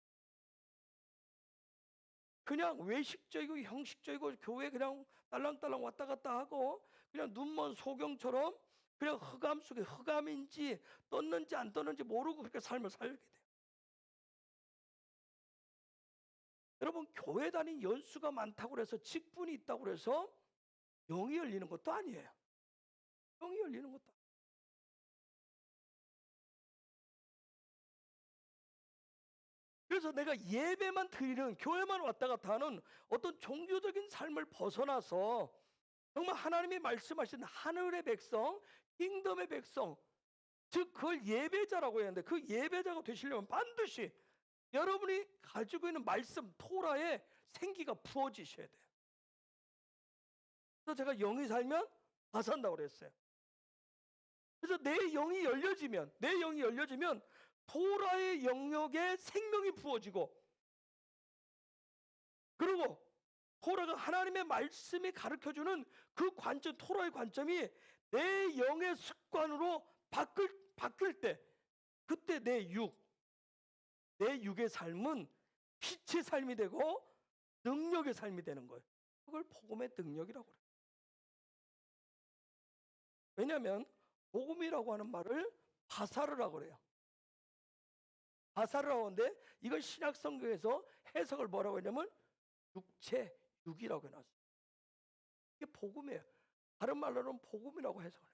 그냥 외식적이고 형식적이고 교회 그냥 딸랑딸랑 왔다 갔다 하고 그냥 눈먼 소경처럼 그냥 흑암 속에 흑암인지 떴는지 안 떴는지 모르고 그렇게 삶을 살게 돼요. 여러분, 교회 다닌 연수가 많다고 해서 직분이 있다고 해서 영이 열리는 것도 아니에요. 영이 열리는 것도 아니에요. 그래서 내가 예배만 드리는 교회만 왔다 갔다 하는 어떤 종교적인 삶을 벗어나서 정말 하나님이 말씀하신 하늘의 백성, 킹덤의 백성, 즉 그걸 예배자라고 해야 하는데 그 예배자가 되시려면 반드시 여러분이 가지고 있는 말씀 토라에 생기가 부어지셔야 돼요. 그래서 제가 영이 살면 다 산다고 그랬어요. 그래서 내 영이 열려지면 토라의 영역에 생명이 부어지고, 그리고 토라가 하나님의 말씀이 가르쳐주는 그 관점, 토라의 관점이 내 영의 습관으로 바뀔 때, 그때 내 육의 삶은 빛의 삶이 되고 능력의 삶이 되는 거예요. 그걸 복음의 능력이라고 그래요. 왜냐하면 복음이라고 하는 말을 바사르라고 그래요. 바사르라고 하는데 이걸 신약 성경에서 해석을 뭐라고 했냐면 육이라고 해놨어요. 이게 복음이에요. 다른 말로는 복음이라고 해석을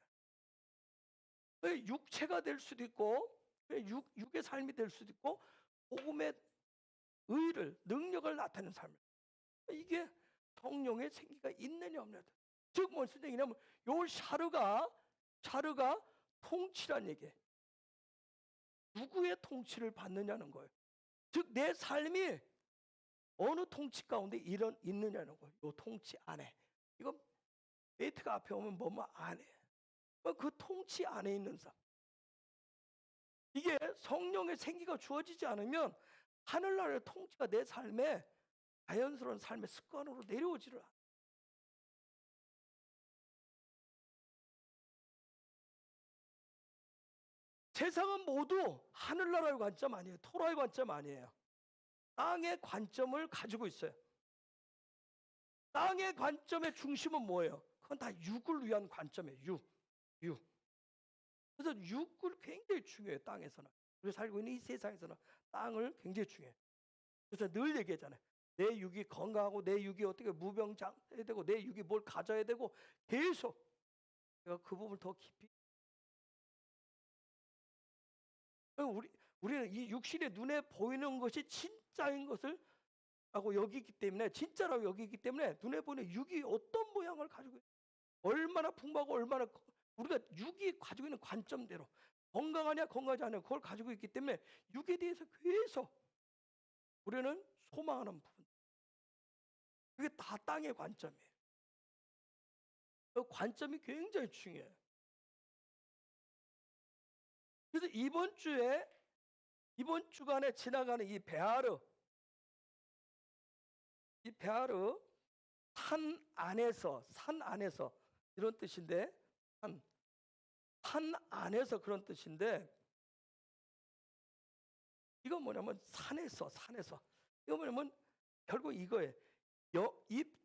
해요. 육체가 될 수도 있고 육의 삶이 될 수도 있고 복음의 의를 능력을 나타내는 삶. 이게 성령의 생기가 있느냐 없느냐. 즉 무슨 얘기냐면 요 샤르가 통치란 얘기예요. 누구의 통치를 받느냐는 거예요. 즉 내 삶이 어느 통치 가운데 있느냐는 거예요. 요 통치 안에. 이건 메이트가 앞에 오면 뭐뭐 안에. 그 통치 안에 있는 삶. 이게 성령의 생기가 주어지지 않으면 하늘나라의 통치가 내 삶에 자연스러운 삶의 습관으로 내려오지를 않아요. 세상은 모두 하늘나라의 관점 아니에요. 토라의 관점 아니에요. 땅의 관점을 가지고 있어요. 땅의 관점의 중심은 뭐예요? 그건 다 육을 위한 관점이에요. 육. 그래서 육을 굉장히 중요해요. 땅에서는. 우리가 살고 있는 이 세상에서는 땅을 굉장히 중요해요. 그래서 늘 얘기하잖아요. 내 육이 건강하고 내 육이 어떻게 무병장해야 되고 내 육이 뭘 가져야 되고 계속 제가 그 부분을 더 깊이 우리는 이 육신의 눈에 보이는 것이 진짜인 것을 하고 여기기 때문에 진짜라고 여기기 때문에 눈에 보이는 육이 어떤 모양을 가지고 얼마나 풍부하고 얼마나 우리가 육이 가지고 있는 관점대로 건강하냐 건강하지 않냐 그걸 가지고 있기 때문에 육에 대해서 계속 우리는 소망하는 부분 그게 다 땅의 관점이에요. 그 관점이 굉장히 중요해요. 그래서 이번 주간에 지나가는 이 베아르 산 안에서 이런 뜻인데 산 안에서 그런 뜻인데 이건 뭐냐면 산에서 이거 뭐냐면 결국 이거예요.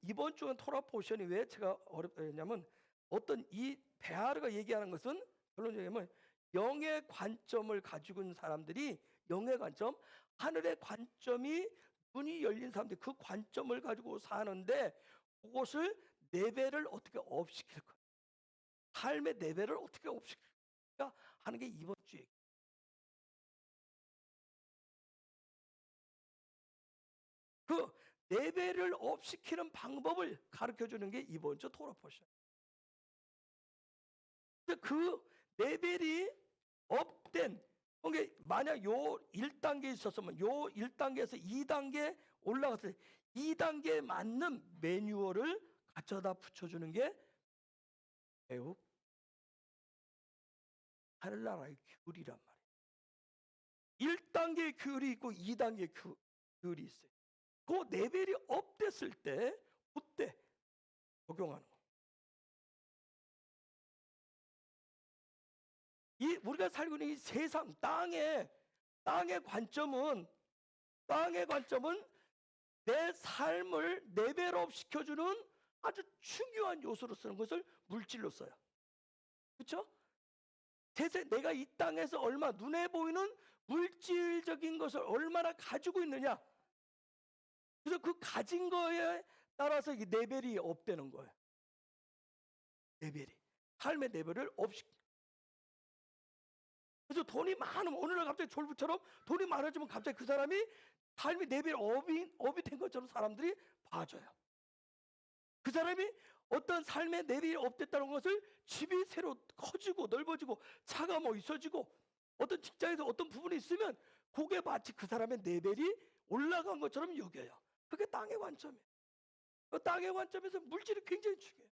이번 주간 토라 포션이 왜 제가 어렵냐면 어떤 이 베아르가 얘기하는 것은 결론적이면 영의 관점을 가지고 있는 사람들이 영의 관점, 하늘의 관점이 눈이 열린 사람들이 그 관점을 가지고 사는데 그것을 레벨을 어떻게 업시킬 거야. 삶의 레벨을 어떻게 업시킬까 하는 게 이번 주 얘기. 그 레벨을 업시키는 방법을 가르쳐주는 게 이번 주 토라 포션. 그 레벨이 업된 그러니까 만약 요 1단계에 있었으면 요 1단계에서 2단계 올라갔을 때 2단계에 맞는 매뉴얼을 갖춰다 붙여주는 게 매우 하늘나라의 규율이란 말이에요. 1단계의 규율이 있고 2단계의 규율이 있어요. 그 레벨이 업됐을 때 그때 적용하는 거예요. 우리가 살고 있는 이 세상 땅의 관점은 내 삶을 레벨업 시켜주는 아주 중요한 요소로 쓰는 것을 물질로 써요. 그렇죠? 내가 이 땅에서 얼마 눈에 보이는 물질적인 것을 얼마나 가지고 있느냐. 그래서 그 가진 거에 따라서 이 레벨이 업되는 거예요. 삶의 레벨을 업시켜. 그래서 돈이 많으면 오늘날 갑자기 졸부처럼 돈이 많아지면 갑자기 그 사람이 삶의 레벨 업이 된 것처럼 사람들이 봐줘요. 그 사람이 어떤 삶의 레벨이 업됐다는 것을 집이 새로 커지고 넓어지고 차가 뭐 있어지고 어떤 직장에서 어떤 부분이 있으면 그게 마치 그 사람의 레벨이 올라간 것처럼 여겨요. 그게 땅의 관점이에요. 그 땅의 관점에서 물질이 굉장히 중요해요.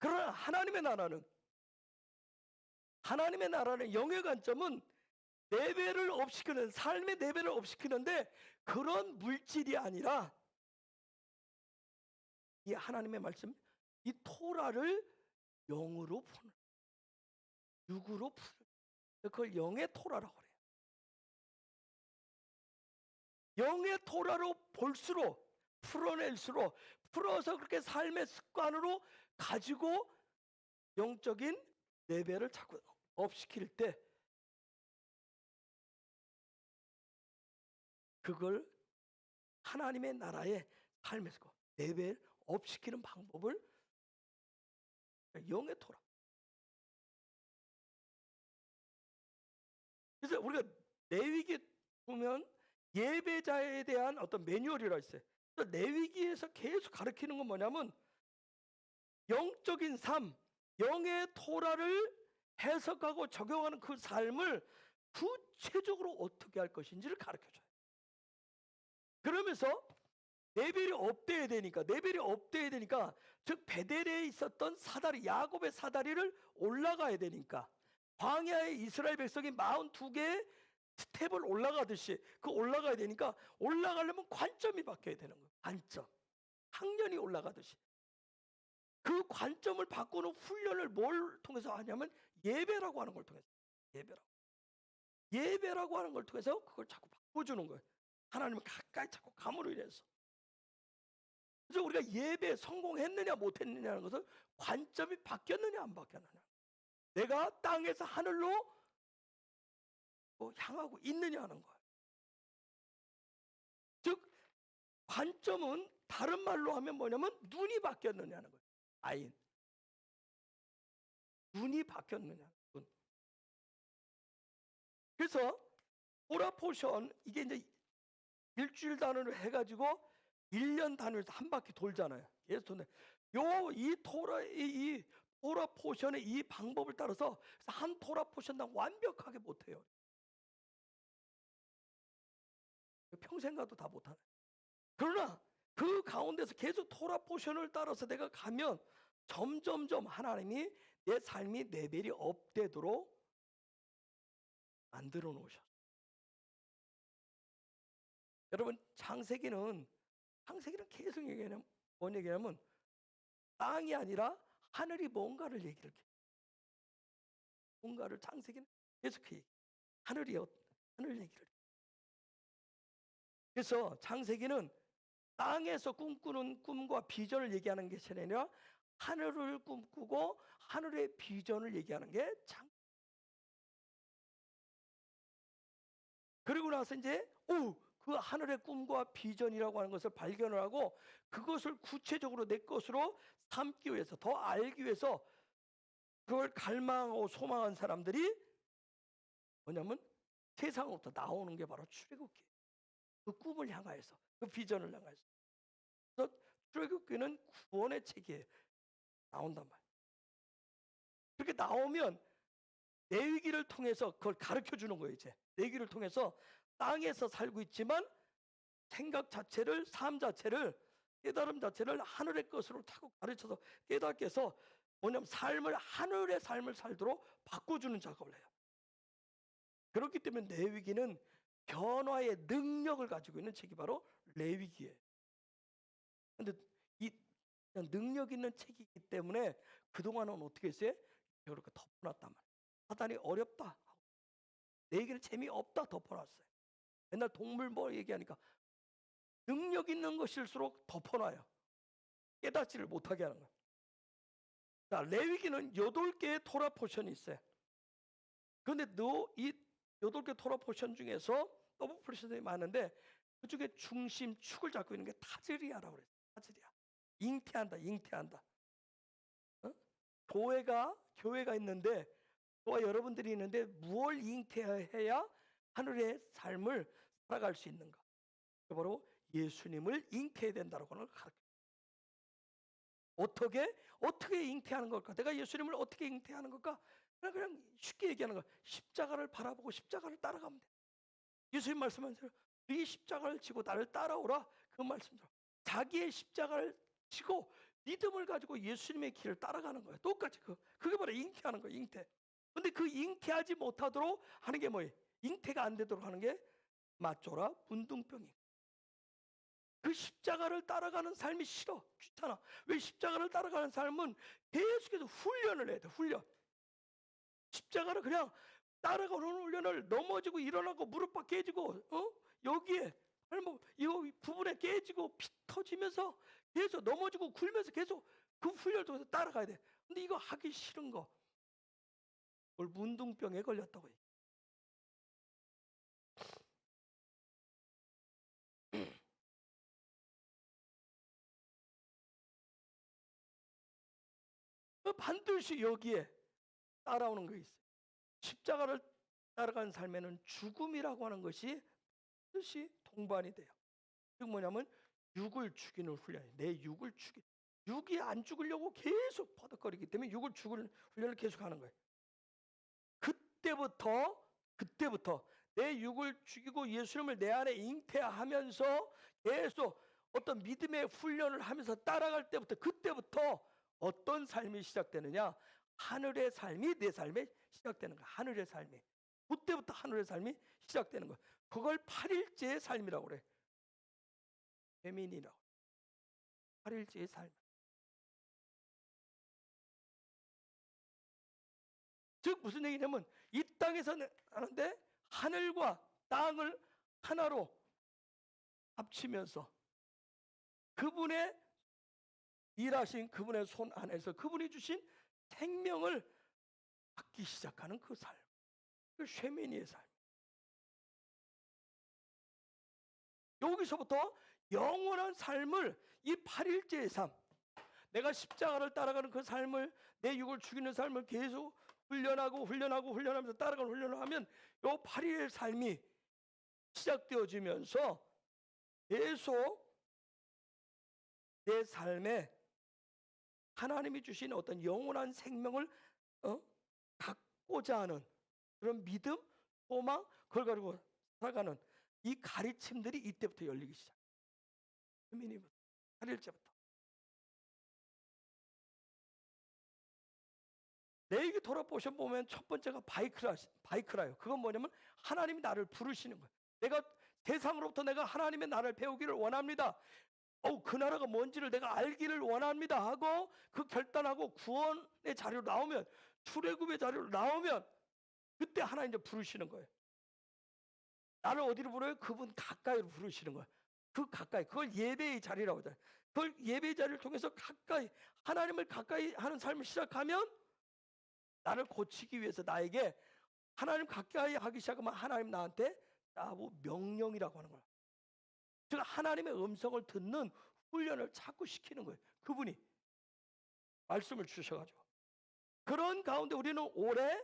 그러나 하나님의 나라는 영의 관점은 레벨을 업시키는 삶의 레벨을 업시키는데 그런 물질이 아니라 이 하나님의 말씀 이 토라를 영으로 푸는 육으로 푸는 그걸 영의 토라라고 그래요. 영의 토라로 볼수록 풀어낼수록 풀어서 그렇게 삶의 습관으로 가지고 영적인 레벨을 자꾸 업시킬 때 그걸 하나님의 나라의 삶에서 레벨 업시키는 방법을 영의 토라. 그래서 우리가 레위기 보면 예배자에 대한 어떤 매뉴얼이라 있어요. 레위기에서 계속 가르치는 건 뭐냐면 영적인 삶, 영의 토라를 해석하고 적용하는 그 삶을 구체적으로 어떻게 할 것인지를 가르쳐줘요. 그러면서 레벨이 업돼야 되니까 즉 베델에 있었던 사다리 야곱의 사다리를 올라가야 되니까 광야에 이스라엘 백성이 42개의 스텝을 올라가듯이 그 올라가야 되니까 올라가려면 관점이 바뀌어야 되는 거예요. 관점. 학년이 올라가듯이 그 관점을 바꾸는 훈련을 뭘 통해서 하냐면 예배라고 하는 걸 통해서. 예배라고 하는 걸 통해서 그걸 자꾸 바꿔주는 거예요. 하나님을 가까이 자꾸 감으로 인해서. 그래서 우리가 예배에 성공했느냐 못했느냐는 것은 관점이 바뀌었느냐 안 바뀌었느냐. 내가 땅에서 하늘로 향하고 있느냐 하는 거예요. 즉 관점은 다른 말로 하면 뭐냐면 눈이 바뀌었느냐는 거예요. 아인. 눈이 바뀌었느냐. 눈. 그래서 토라 포션 이게 이제 일주일 단위로 해가지고 1년 단위로 한 바퀴 돌잖아요. 계속 도네. 이 토라 포션의 이 방법을 따라서 한 토라 포션당 완벽하게 못해요. 평생 가도 다 못하네. 그러나 그 가운데서 계속 토라 포션을 따라서 내가 가면 점점점 하나님이 내 삶이 레벨이 업되도록 만들어 놓으셨어요. 여러분 창세기는 계속 얘기하면 뭔 얘기냐면 땅이 아니라 하늘이 뭔가를 얘기를 해요. 뭔가를 창세기는 계속 그 얘기. 하늘 얘기를 해요. 그래서 창세기는 땅에서 꿈꾸는 꿈과 비전을 얘기하는 게 아니라 하늘을 꿈꾸고 하늘의 비전을 얘기하는 게 그리고 나서 이제 그 하늘의 꿈과 비전이라고 하는 것을 발견을 하고 그것을 구체적으로 내 것으로 삼기 위해서 더 알기 위해서 그걸 갈망하고 소망한 사람들이 뭐냐면 세상으로부터 나오는 게 바로 출애굽기. 그 꿈을 향하여서 그 비전을 향하여서. 그래서 출애굽기는 구원의 책이에요. 나온단 말이에요. 그렇게 나오면 레위기를 통해서 그걸 가르쳐 주는 거예요. 이제 레위기를 통해서 땅에서 살고 있지만 생각 자체를, 삶 자체를, 깨달음 자체를 하늘의 것으로 자꾸 가르쳐서 깨닫게 해서 뭐냐면 하늘의 삶을 살도록 바꿔주는 작업을 해요. 그렇기 때문에 레위기는 변화의 능력을 가지고 있는 책이 바로 레위기예요. 근데 이 능력 있는 책이기 때문에 그동안은 어떻게 했어요? 이렇게 덮어놨단 말이에요. 사단이 어렵다. 레위기는 재미없다 덮어놨어요. 맨날 동물 얘기하니까 능력 있는 것일수록 덮어놔요. 깨닫지를 못하게 하는 거예요. 자, 레위기는 8개의 토라 포션이 있어요. 그런데 이 8개 토라 포션 중에서 더블 포션이 많은데 그 중에 중심 축을 잡고 있는 게 타즈리아라고 그래요. 타즈리아. 잉태한다. 교회가 있는데 저와 여러분들이 있는데 무엇을 잉태해야 하늘의 삶을 살아갈 수 있는가? 바로 예수님을 잉태해야 된다고 하는 걸 가르쳐요. 어떻게 잉태하는 걸까? 내가 예수님을 어떻게 잉태하는 걸까? 그냥 쉽게 얘기하는 거야. 십자가를 바라보고 십자가를 따라가면 돼. 예수님 말씀하세요. 네 십자가를 지고 나를 따라오라. 그 말씀대로 자기의 십자가를 지고 믿음을 가지고 예수님의 길을 따라가는 거예요. 똑같이 그게 바로 잉태하는 거예요. 잉태. 근데 그 잉태하지 못하도록 하는 게 뭐예요? 잉태가 안 되도록 하는 게 마쪼라 분둥병이. 그 십자가를 따라가는 삶이 싫어. 귀찮아. 왜 십자가를 따라가는 삶은 계속해서 훈련을 해야 돼. 훈련. 십자가를 그냥 따라가는 훈련을 넘어지고 일어나고 무릎 깨지고 여기에 이 부분에 깨지고 피 터지면서 계속 넘어지고 굴면서 계속 그 훈련을 통해서 따라가야 돼. 근데 이거 하기 싫은 거. 그걸 문둥병에 걸렸다고 해. 반드시 여기에 따라오는 게 있어요. 십자가를 따라가는 삶에는 죽음이라고 하는 것이 반드시 동반이 돼요. 즉 뭐냐면 육을 죽이는 훈련이에요. 내 육을 육이 안 죽으려고 계속 퍼득거리기 때문에 육을 죽을 훈련을 계속하는 거예요. 그때부터 내 육을 죽이고 예수님을 내 안에 잉태하면서 계속 어떤 믿음의 훈련을 하면서 따라갈 그때부터 어떤 삶이 시작되느냐? 하늘의 삶이 내 삶에 시작되는 거야. 하늘의 삶이. 그때부터 하늘의 삶이 시작되는 거야. 그걸 8일째의 삶이라고 그래. 페민이라고. 8일째의 삶. 즉 무슨 얘기냐면 이 땅에서 하는데 하늘과 땅을 하나로 합치면서 그분의 일하신 그분의 손 안에서 그분이 주신 생명을 받기 시작하는 그 삶. 그 쉐미니의 삶. 여기서부터 영원한 삶을 이 8일째의 삶, 내가 십자가를 따라가는 그 삶을, 내 육을 죽이는 삶을 계속 훈련하면서 따라가는 훈련을 하면 이 8일의 삶이 시작되어지면서 계속 내 삶에 하나님이 주신 어떤 영원한 생명을 갖고자 하는 그런 믿음, 소망, 그걸 가지고 살아가는 이 가르침들이 이때부터 열리기 시작해요. 미니부터 8일째부터. 내 얘기 돌아보면 첫 번째가 바이크라요. 그건 뭐냐면 하나님이 나를 부르시는 거예요. 내가 세상으로부터 내가 하나님의 나를 배우기를 원합니다. 그 나라가 뭔지를 내가 알기를 원합니다 하고 그 결단하고 구원의 자리로 나오면, 출애굽의 자리로 나오면 그때 하나님 이제 부르시는 거예요. 나를 어디로 부르요? 그분 가까이로 부르시는 거예요. 그 가까이, 그걸 예배의 자리라고 하잖아요. 그걸 예배의 자리를 통해서 가까이, 하나님을 가까이 하는 삶을 시작하면 나를 고치기 위해서 나에게 하나님 가까이 하기 시작하면 하나님 나한테 나보 명령이라고 하는 거야. 즉 하나님의 음성을 듣는 훈련을 자꾸 시키는 거예요. 그분이 말씀을 주셔가지고. 그런 가운데 우리는 올해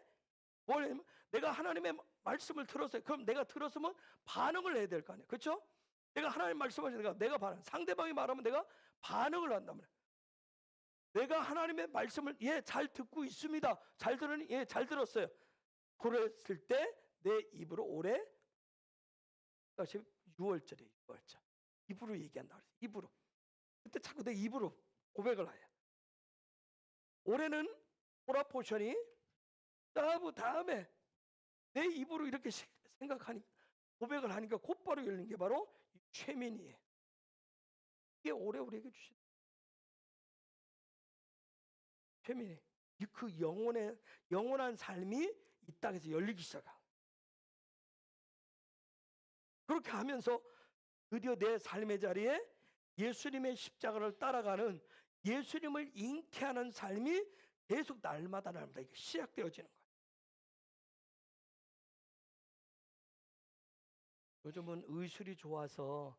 뭐냐면 내가 하나님의 말씀을 들었어요. 그럼 내가 들었으면 반응을 해야 될 거 아니에요. 그렇죠? 내가 하나님 말씀하시니까 내가 반응, 상대방이 말하면 내가 반응을 한단 말이에요. 내가 하나님의 말씀을 잘 듣고 있습니다. 잘 들으니 잘 들었어요. 그랬을 때 내 입으로 올해 6월절에 6월절 입으로 얘기한다 그랬어요. 입으로. 그때 자꾸 내 입으로 고백을 해요. 올해는 포라포션이 다음에 내 입으로 이렇게 생각하니 고백을 하니까 곧바로 열린 게 바로 최민이에요. 이게 올해 우리에게 주신 최민이, 그 영원한 삶이 이 땅에서 열리기 시작하고, 그렇게 하면서 드디어 내 삶의 자리에 예수님의 십자가를 따라가는, 예수님을 잉태하는 삶이 계속 날마다 이게 시작되어지는 거예요. 요즘은 의술이 좋아서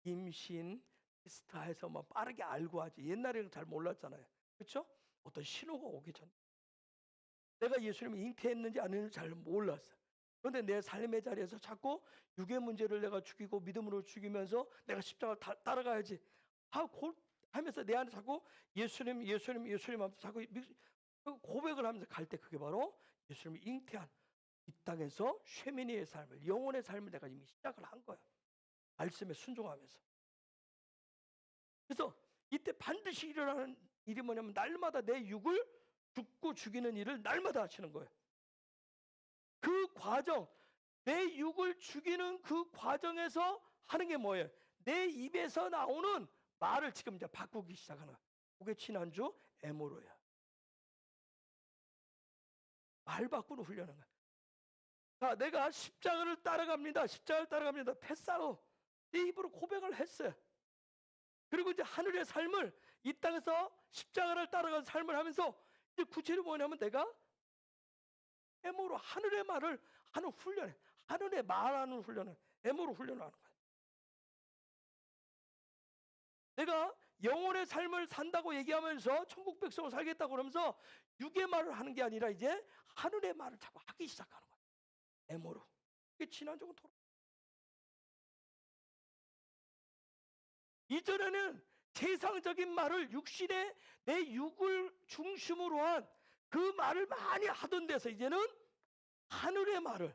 임신 테스트해서 막 빠르게 알고 하지. 옛날에는 잘 몰랐잖아요. 그렇죠? 어떤 신호가 오기 전 내가 예수님을 잉태했는지 안 했는지 잘 몰랐어요. 그런데 내 삶의 자리에서 자꾸 육의 문제를 내가 죽이고 믿음으로 죽이면서 내가 십자가를 따라가야지 하면서 내 안에 자꾸 예수님 하면서 자꾸 고백을 하면서 갈 때 그게 바로 예수님을 잉태한 이 땅에서 쉐미니의 삶을, 영혼의 삶을 내가 이미 시작을 한 거예요. 말씀에 순종하면서. 그래서 이때 반드시 일어나는 일이 뭐냐면 날마다 내 육을 죽고 죽이는 일을 날마다 하시는 거예요. 그 과정, 내 육을 죽이는 그 과정에서 하는 게 뭐예요? 내 입에서 나오는 말을 지금 이제 바꾸기 시작하는 거예요. 그게 지난주 에모로야. 말 바꾸는 훈련인 거예요. 자, 내가 십자가를 따라갑니다. 패싸로 내 입으로 고백을 했어요. 그리고 이제 하늘의 삶을, 이 땅에서 십자가를 따라가는 삶을 하면서 이제 구체로 뭐냐면 내가 에모로 하늘의 말을 하는 훈련에, 하늘의 말하는 훈련을 에모로 훈련을 하는 거예요. 내가 영혼의 삶을 산다고 얘기하면서 천국 백성을 살겠다고 그러면서 육의 말을 하는 게 아니라 이제 하늘의 말을 자꾸 하기 시작하는 거예요. 에모로. 이게 지난주는 이전에는 세상적인 말을 육신의 내 육을 중심으로 한 그 말을 많이 하던 데서 이제는 하늘의 말을,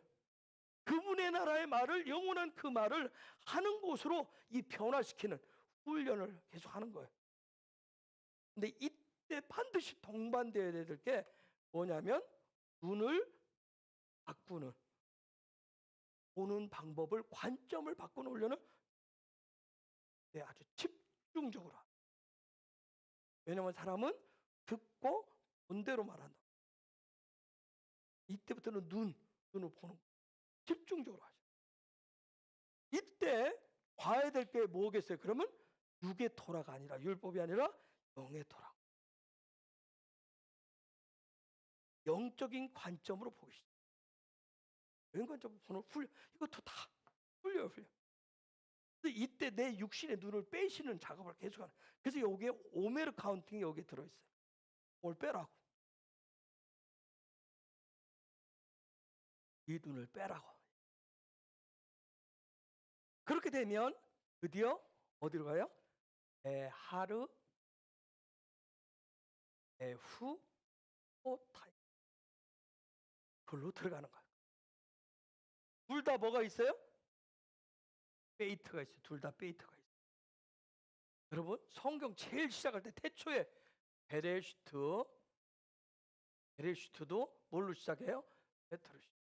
그분의 나라의 말을, 영원한 그 말을 하는 곳으로 이 변화시키는 훈련을 계속 하는 거예요. 근데 이때 반드시 동반되어야 될 게 뭐냐면 눈을 바꾸는, 보는 방법을, 관점을 바꾸는 훈련을 아주 집중적으로 왜냐하면 사람은 듣고 본 대로 말한다. 이때부터는 눈을 보는 거예요. 집중적으로 하죠. 이때 봐야 될 게 뭐겠어요? 그러면 육의 토라가 아니라, 율법이 아니라 영의 토라. 영적인 관점으로 보기 시작. 영적인 관점으로 보는 훈련. 이것도 다 훈련. 근데 이때 내 육신의 눈을 빼시는 작업을 계속하는. 그래서 여기에 오메르 카운팅이 여기에 들어있어요. 뭘 빼라고. 이 눈을 빼라고. 그렇게 되면 드디어 어디로 가요? 하르, 후, 호타이. 그걸로 들어가는 거예요. 둘 다 뭐가 있어요? 베이트가 있어요. 둘 다 베이트가 있어요. 여러분, 성경 제일 시작할 때 태초에 베레슈트도 뭘로 시작해요? 베트로 시작.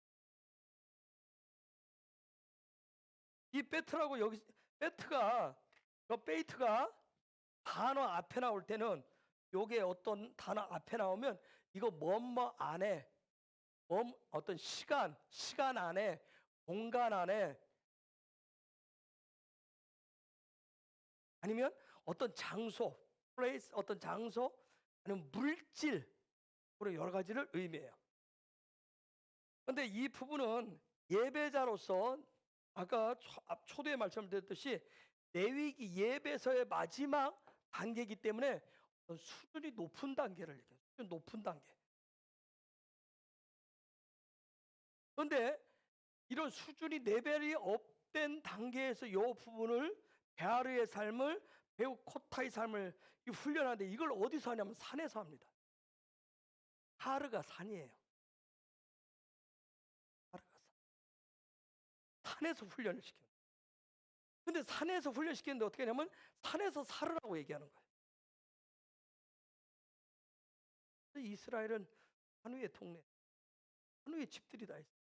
이 베트라고 여기 베트가 베이트가 단어 앞에 나올 때는 요게 어떤 단어 앞에 나오면 이거 뭐뭐 안에 어떤 시간 안에 공간 안에 아니면 어떤 장소 플레이스 어떤 장소 아니면 물질으로 여러 가지를 의미해요. 그런데 이 부분은 예배자로서 아까 초대에 말씀드렸듯이 레위기 예배서의 마지막 단계이기 때문에 수준이 높은 단계를 얘기해요. 수준 높은 단계. 그런데 이런 수준이 레벨이 업된 단계에서 이 부분을 베아르의 삶을 배우 코타의 삶을 훈련하는데 이걸 어디서 하냐면 산에서 합니다. 하르가 산이에요. 하르가 산에서 훈련을 시켜요. 근데 산에서 훈련시키는데 어떻게 하냐면 산에서 살으라고 얘기하는 거예요. 이스라엘은 산 위에 동네, 산 위에 집들이 다 있어요.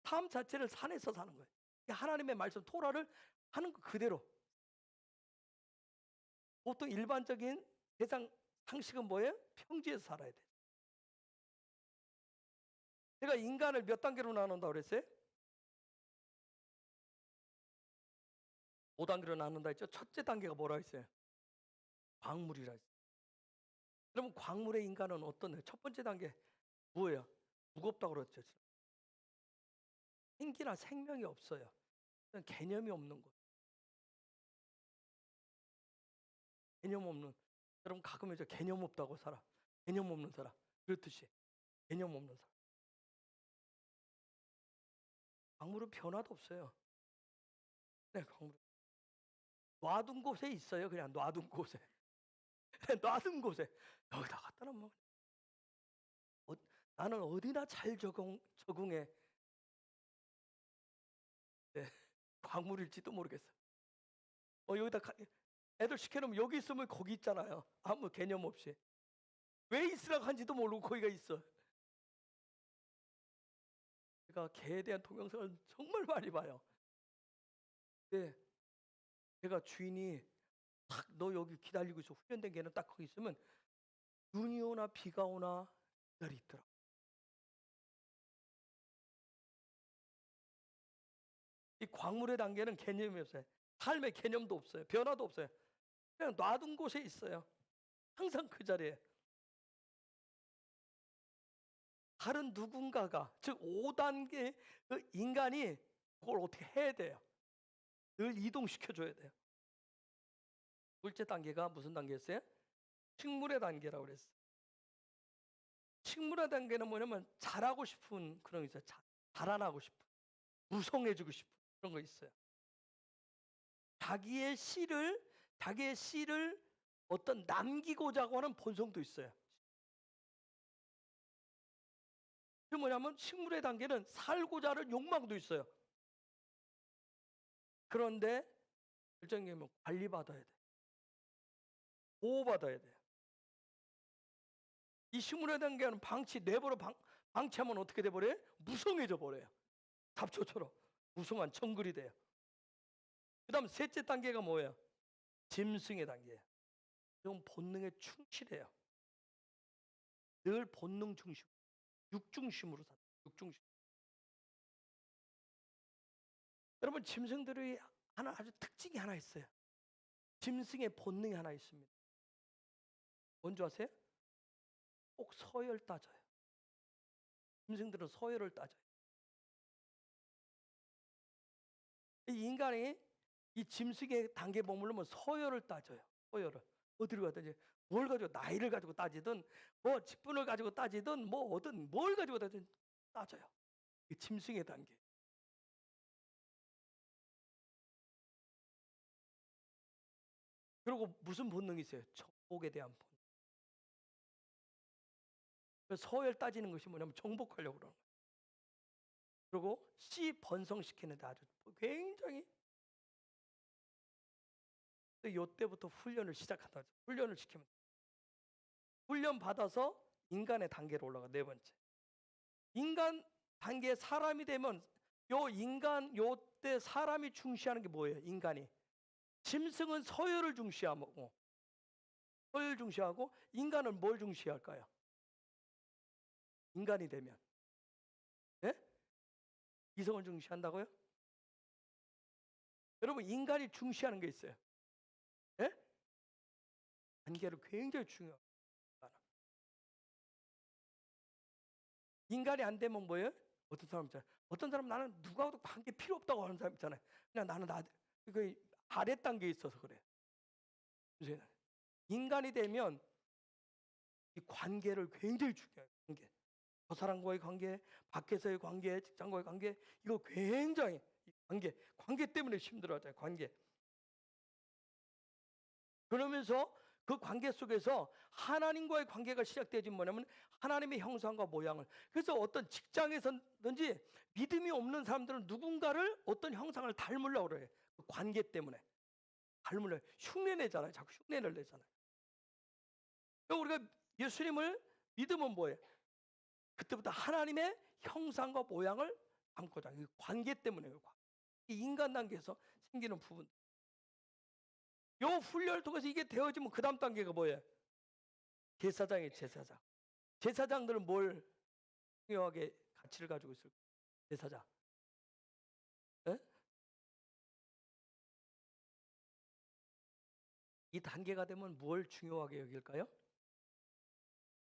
삶 자체를 산에서 사는 거예요. 하나님의 말씀 토라를 하는 거 그대로. 보통 일반적인 세상 상식은 뭐예요? 평지에서 살아야 돼. 제가 인간을 몇 단계로 나눈다고 그랬어요? 5단계로 나눈다 했죠. 첫째 단계가 뭐라 했어요? 광물이라 했어요. 그러면 광물의 인간은 어떤 첫 번째 단계 뭐예요? 무겁다고 그랬죠. 생기나 생명이 없어요. 개념이 없는 것. 개념 없는. 여러분 가끔 이제 개념 없다고 살아. 개념 없는 사람. 그렇듯이 개념 없는 사람. 광물은 변화도 없어요. 네, 광물. 놔둔 곳에 있어요. 그냥 놔둔 곳에. 놔둔 곳에 여기다 갖다 놓으면 나는 어디나 잘 적응해. 네, 광물일지도 모르겠어. 여기다 애들 시켜놓으면 여기 있으면 거기 있잖아요. 아무 개념 없이. 왜 있으라고 한지도 모르고 거기가 있어. 제가 개에 대한 동영상을 정말 많이 봐요. 네, 제가 주인이 딱 너 여기 기다리고 있어. 훈련된 개는 딱 거기 있으면 눈이 오나 비가 오나 기다리 있더라. 이 광물의 단계는 개념이 없어요. 삶의 개념도 없어요. 변화도 없어요. 그냥 놔둔 곳에 있어요. 항상 그 자리에. 다른 누군가가 즉 5단계 그 인간이 그걸 어떻게 해야 돼요. 늘 이동시켜줘야 돼요. 둘째 단계가 무슨 단계였어요? 식물의 단계라고 그랬어요. 식물의 단계는 뭐냐면 자라고 싶은 그런 게 있어요. 자라나고 싶은, 무성해지고 싶은 그런 거 있어요. 자기의 씨를 어떤 남기고자 하는 본성도 있어요. 그 뭐냐면 식물의 단계는 살고자 하는 욕망도 있어요. 그런데 결정적이면 관리받아야 돼. 보호받아야 돼. 이 식물의 단계는 내버려 방치하면 어떻게 돼버려요? 무성해져 버려요. 잡초처럼 무성한 정글이 돼요. 그 다음 셋째 단계가 뭐예요? 짐승의 단계예요. 이건 본능에 충실해요. 늘 본능 중심, 육중심으로 살아요. 육중심. 여러분 짐승들이 하나 아주 특징이 하나 있어요. 짐승의 본능이 하나 있습니다. 뭔지 아세요? 꼭 서열 따져요. 짐승들은 서열을 따져요. 이 인간이 이 짐승의 단계에 머무르면 서열을 따져요. 서열을. 어디로 가든지 뭘 가지고 나이를 가지고 따지든 뭐 직분을 가지고 따지든 뭐 어든 뭘 가지고 따져요. 이 짐승의 단계. 그리고 무슨 본능이 있어요? 정복에 대한 본능. 그래서 서열 따지는 것이 뭐냐면 정복하려고 그러는 거예요. 그리고 씨 번성시키는데 아주 굉장히 요때부터 훈련을 시작한다. 훈련을 시키면 훈련 받아서 인간의 단계로 올라가. 네 번째. 인간 단계 사람이 되면 요 인간 요때 사람이 중시하는 게 뭐예요? 인간이. 짐승은 서열을 중시하고 서열 중시하고 인간은 뭘 중시할까요? 인간이 되면. 예? 이성을 중시한다고요? 여러분 인간이 중시하는 게 있어요. 예? 관계를 굉장히 중요해요. 인간이 안 되면 뭐예요? 어떤 사람 있잖아요. 어떤 사람 나는 누구하고도 관계 필요 없다고 하는 사람 있잖아요. 그냥 나는 그 아래 단계에 있어서 그래. 요새는 인간이 되면 이 관계를 굉장히 중요해요. 관계. 저 사람과의 관계, 밖에서의 관계, 직장과의 관계, 이거 굉장히 이 관계 때문에 힘들어하잖아요. 관계. 그러면서 그 관계 속에서 하나님과의 관계가 시작되지 뭐냐면 하나님의 형상과 모양을. 그래서 어떤 직장에서든지 믿음이 없는 사람들은 누군가를 어떤 형상을 닮으려고 그래요. 그 관계 때문에. 닮으려 흉내내잖아요. 자꾸 흉내를 내잖아요. 그러니까 우리가 예수님을 믿으면 뭐예요? 그때부터 하나님의 형상과 모양을 담고자. 이 관계 때문에요. 이 인간 단계에서 생기는 부분. 요 훈련을 통해서 이게 되어지면 그 다음 단계가 뭐예요? 제사장이에요. 제사장. 제사장들은 뭘 중요하게 가치를 가지고 있을까요? 제사장. 예? 이 단계가 되면 뭘 중요하게 여길까요?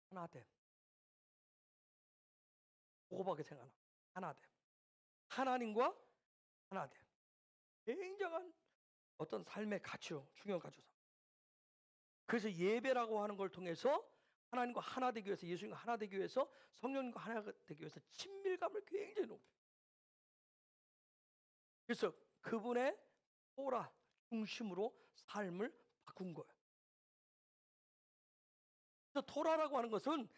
하나됨. 그거밖에 생각 안 나요. 하나됨. 하나님과 하나됨. 굉장한 어떤 삶의 가치로 중요한 가치로. 그래서 예배라고 하는 걸 통해서 하나님과 하나 되기 위해서 예수님과 하나 되기 위해서 성령님과 하나 되기 위해서 친밀감을 굉장히 높여요. 그래서 그분의 토라 중심으로 삶을 바꾼 거예요. 그래서 토라라고 하는 것은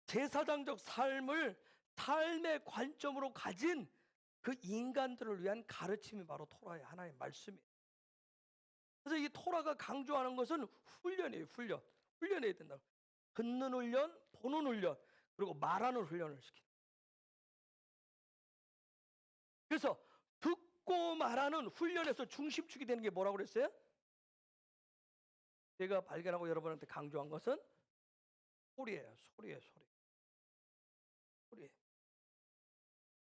제사장적 삶의 관점으로 가진 그 인간들을 위한 가르침이 바로 토라의 하나의 말씀이에요. 그래서 이 토라가 강조하는 것은 훈련이에요. 훈련해야 된다고. 듣는 훈련, 보는 훈련, 그리고 말하는 훈련을 시키는. 그래서 듣고 말하는 훈련에서 중심축이 되는 게 뭐라고 그랬어요? 제가 발견하고 여러분한테 강조한 것은 소리예요. 소리예요. 소리.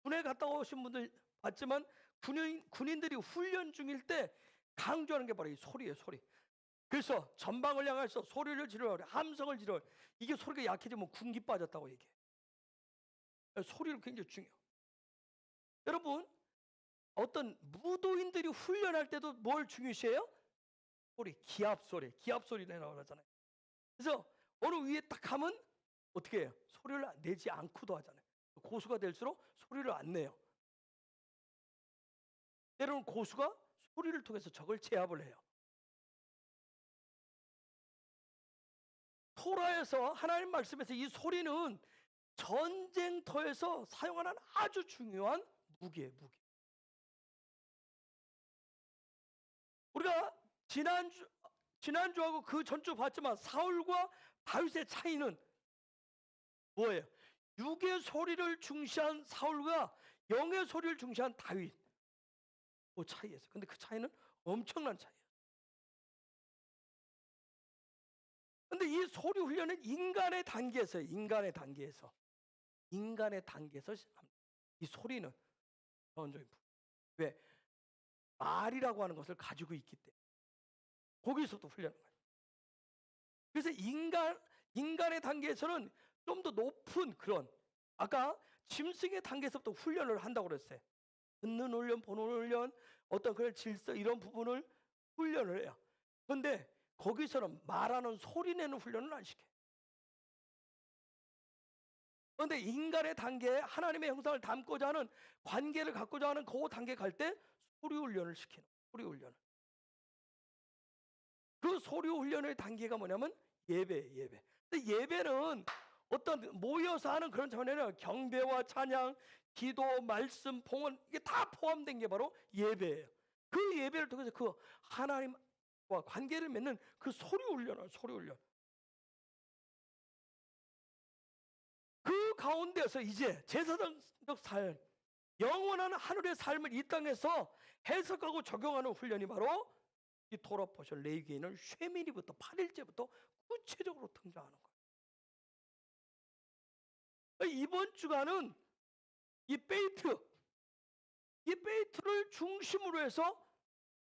군에 갔다 오신 분들 봤지만 군인들이 훈련 중일 때 강조하는 게 바로 이 소리예요. 소리. 그래서 전방을 향해서 소리를 지르라, 함성을 지르라. 이게 소리가 약해지면 군기 빠졌다고 얘기해요. 소리를 굉장히 중요해요. 여러분 어떤 무도인들이 훈련할 때도 뭘 중요시해요? 소리, 기합 소리 내라고 그러잖아요. 그래서 어느 위에 딱 가면 어떻게 해요? 소리를 내지 않고도 하잖아요. 고수가 될수록 소리를 안 내요. 때로는 고수가 소리를 통해서 적을 제압을 해요. 토라에서 하나님 말씀에서 이 소리는 전쟁터에서 사용하는 아주 중요한 무기예요. 무기. 우리가 지난주하고 그 전주 봤지만 사울과 다윗의 차이는 뭐예요? 육의 소리를 중시한 사울과 영의 소리를 중시한 다윗. 그 차이였어요. 근데 그 차이는 엄청난 차이예요. 근데 이 소리 훈련은 인간의 단계에서 이 소리는 전적인 왜? 말이라고 하는 것을 가지고 있기 때문에 거기서도 훈련하는 거예요. 그래서 인간의 단계에서는 좀 더 높은 그런 아까 짐승의 단계에서부터 훈련을 한다고 그랬어요. 듣는 훈련, 보는 훈련, 어떤 그런 질서 이런 부분을 훈련을 해요. 그런데 거기서는 말하는 소리 내는 훈련을 안 시켜요. 그런데 인간의 단계에 하나님의 형상을 담고자 하는 관계를 갖고자 하는 그 단계 갈 때 소리 훈련을 시키는 거예요. 소리 훈련을. 그 소리 훈련의 단계가 뭐냐면 예배예요. 예배. 근데 예배는 어떤 모여서 하는 그런 차원에는 경배와 찬양, 기도, 말씀, 봉헌 이게 다 포함된 게 바로 예배예요. 그 예배를 통해서 그 하나님과 관계를 맺는 그 소리 훈련을 소리 훈련. 그 가운데서 이제 제사장적 삶, 영원한 하늘의 삶을 이 땅에서 해석하고 적용하는 훈련이 바로 이 토라 포션 레위기에는 쉐미니부터 8일째부터 구체적으로 등장하는 거예요. 이번 주간은 이 페이트를 중심으로 해서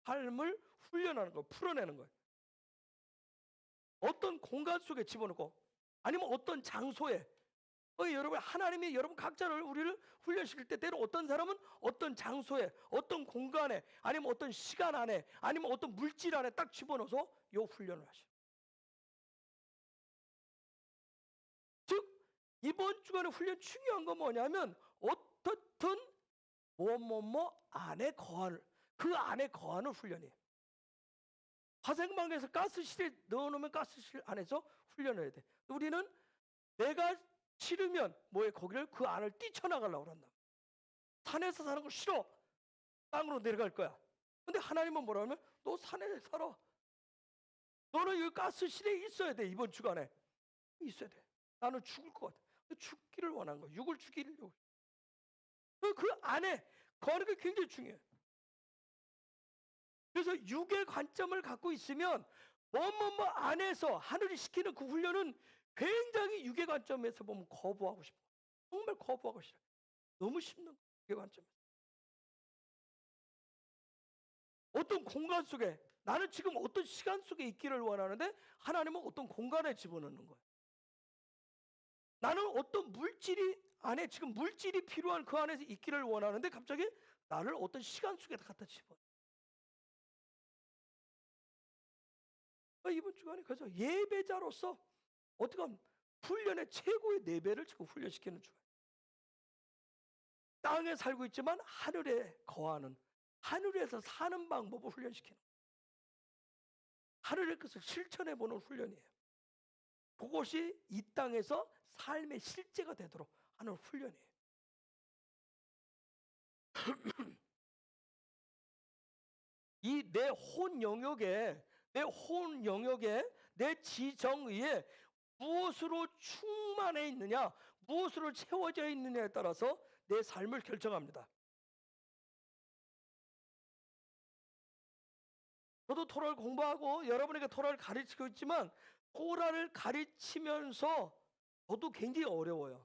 삶을 훈련하는 거예요. 풀어내는 거예요. 어떤 공간 속에 집어넣고 아니면 어떤 장소에 여러분 하나님이 여러분 각자를 우리를 훈련시킬 때 때로 어떤 사람은 어떤 장소에 어떤 공간에 아니면 어떤 시간 안에 아니면 어떤 물질 안에 딱 집어넣어서 요 훈련을 하셔요. 즉 이번 주간의 훈련 중요한 건 뭐냐면 어떻든 뭐 안에 거하는 그 안에 거하는 훈련이에요. 화생방에서 가스실에 넣어놓으면 가스실 안에서 훈련을 해야 돼. 우리는 내가 싫으면 뭐에 거기를 그 안을 뛰쳐나가려고 한다. 산에서 사는 거 싫어. 땅으로 내려갈 거야. 근데 하나님은 뭐라 하면 너 산에 살아. 너는 여기 가스실에 있어야 돼. 이번 주간에 있어야 돼. 나는 죽을 것 같아. 죽기를 원한 거야. 육을 죽이려고. 그 안에 거하는 게 굉장히 중요해. 그래서 육의 관점을 갖고 있으면 뭐 안에서 하늘이 시키는 그 훈련은 굉장히 육의 관점에서 보면 거부하고 싶어. 정말 거부하고 싶어. 너무 쉽는 거예요. 육의 관점에서. 어떤 공간 속에 나는 지금 어떤 시간 속에 있기를 원하는데 하나님은 어떤 공간에 집어넣는 거예요. 나는 어떤 물질이 안에 지금 물질이 필요한 그 안에서 있기를 원하는데 갑자기 나를 어떤 시간 속에 갖다 집어넣어요. 이번 주간에 그래서 예배자로서 어떻게 하면 훈련의 최고의 레벨을 지금 훈련시키는 주간. 땅에 살고 있지만 하늘에 거하는 하늘에서 사는 방법을 훈련시키는 하늘의 것을 실천해보는 훈련이에요. 그것이 이 땅에서 삶의 실제가 되도록 하는 훈련이에요. 이 내 혼 영역에 내 지정의에 무엇으로 충만해 있느냐 무엇으로 채워져 있느냐에 따라서 내 삶을 결정합니다. 저도 토라를 공부하고 여러분에게 토라를 가르치고 있지만 토라를 가르치면서 저도 굉장히 어려워요.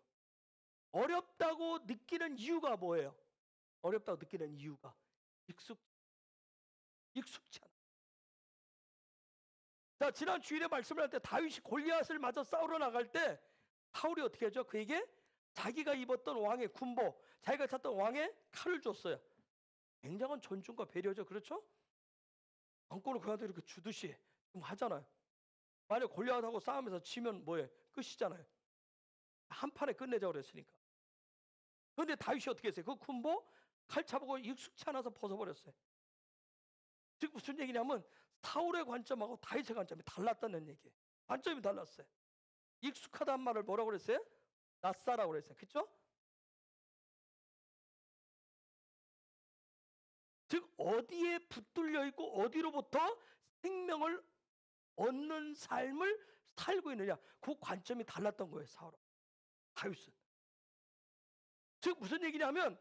어렵다고 느끼는 이유가 뭐예요? 어렵다고 느끼는 이유가 익숙치 않아. 자, 지난 주일에 말씀을 할 때 다윗이 골리앗을 맞아 싸우러 나갈 때 사울이 어떻게 하죠? 그에게 자기가 입었던 왕의 군복, 자기가 찼던 왕의 칼을 줬어요. 굉장한 존중과 배려죠. 그렇죠? 안고는 그한테 이렇게 주듯이 좀 하잖아요. 만약 골리앗하고 싸우면서 지면 뭐해? 끝이잖아요. 한 판에 끝내자고 그랬으니까. 그런데 다윗이 어떻게 했어요? 그 군복 칼 차보고 익숙치 않아서 벗어버렸어요. 즉 무슨 얘기냐면 사울의 관점하고 다윗의 관점이 달랐다는 얘기예요. 관점이 달랐어요. 익숙하다는 말을 뭐라고 그랬어요? 낯싸라고 그랬어요. 그렇죠? 즉 어디에 붙들려 있고 어디로부터 생명을 얻는 삶을 살고 있느냐 그 관점이 달랐던 거예요. 사울은 다윗은. 즉 무슨 얘기냐면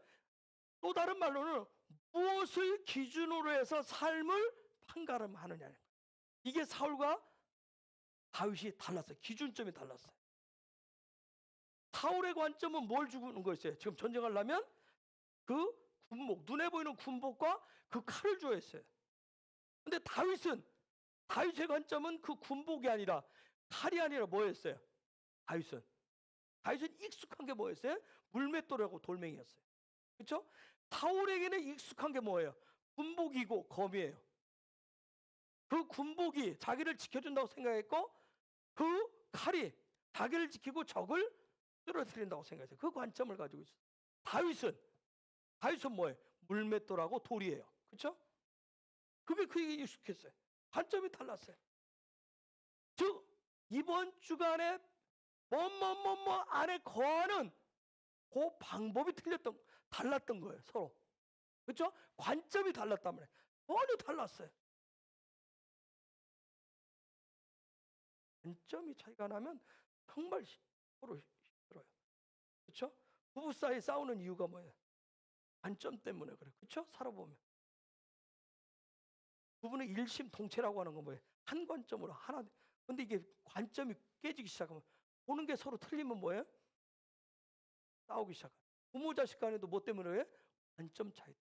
또 다른 말로는 무엇을 기준으로 해서 삶을 판가름하느냐는 거예요. 이게 사울과 다윗이 달랐어요. 기준점이 달랐어요. 사울의 관점은 뭘 주는 거였어요? 지금 전쟁하려면 그 군복, 눈에 보이는 군복과 그 칼을 줘야 했어요. 근데 다윗의 관점은 그 군복이 아니라 칼이 아니라 뭐였어요? 다윗은 익숙한 게 뭐였어요? 물맷돌하고 돌멩이였어요. 그렇죠? 사울에게는 익숙한 게 뭐예요? 군복이고 검이에요. 그 군복이 자기를 지켜준다고 생각했고 그 칼이 자기를 지키고 적을 쓰러뜨린다고 생각했어요. 그 관점을 가지고 있어요. 다윗은 뭐예요? 물맷돌하고 돌이에요. 그렇죠? 그게 그에게 익숙했어요. 관점이 달랐어요. 즉 이번 주간에 뭐 안에 거하는 그 방법이 달랐던 거예요. 서로. 그렇죠? 관점이 달랐단 말이에요. 전혀 달랐어요. 관점이 차이가 나면 정말 서로 힘들어요. 그렇죠? 부부 사이 싸우는 이유가 뭐예요? 관점 때문에 그래요. 그렇죠? 살아보면. 부부는 일심동체라고 하는 건 뭐예요? 한 관점으로 하나. 근데 이게 관점이 깨지기 시작하면 보는 게 서로 틀리면 뭐예요? 싸우기 시작해요. 부모 자식 간에도 뭐 때문에 그래요? 관점 차이.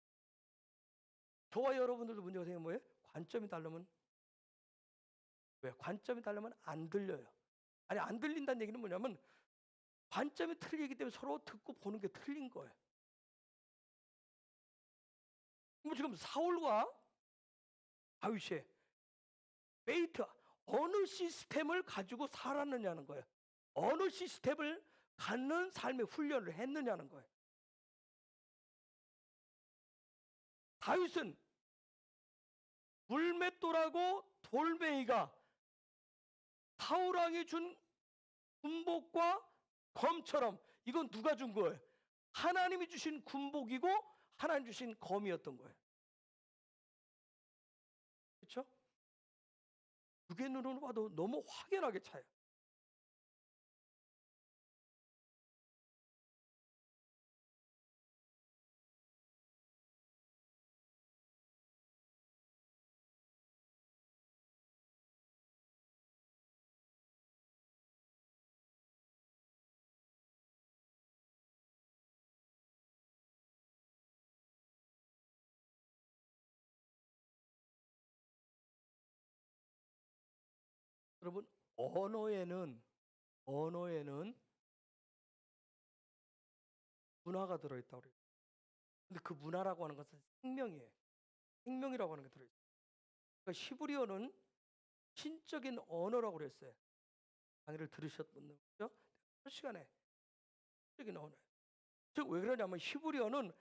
저와 여러분들도 문제가 생기면 뭐예요? 관점이 다르면 왜? 관점이 다르면 안 들려요. 아니 안 들린다는 얘기는 뭐냐면 관점이 틀리기 때문에 서로 듣고 보는 게 틀린 거예요. 그럼 지금 사울과 다윗의 페이트 어느 시스템을 가지고 살았느냐는 거예요. 어느 시스템을 갖는 삶의 훈련을 했느냐는 거예요. 다윗은 물맷돌하고 돌멩이가 사울왕이 준 군복과 검처럼 이건 누가 준 거예요? 하나님이 주신 군복이고 하나님 주신 검이었던 거예요. 그렇죠? 그게 눈으로 봐도 너무 확연하게 차요. 여러분 언어에는 문화가 들어있다고 그래요. 근데 그 문화라고 하는 것은 생명이에요. 생명이라고 하는 게 들어있어요. 그러니까 히브리어는 신적인 언어라고 그랬어요. 강의를 들으셨던 거죠? 첫 시간에 신적인 언어. 즉 왜 그러냐면 히브리어는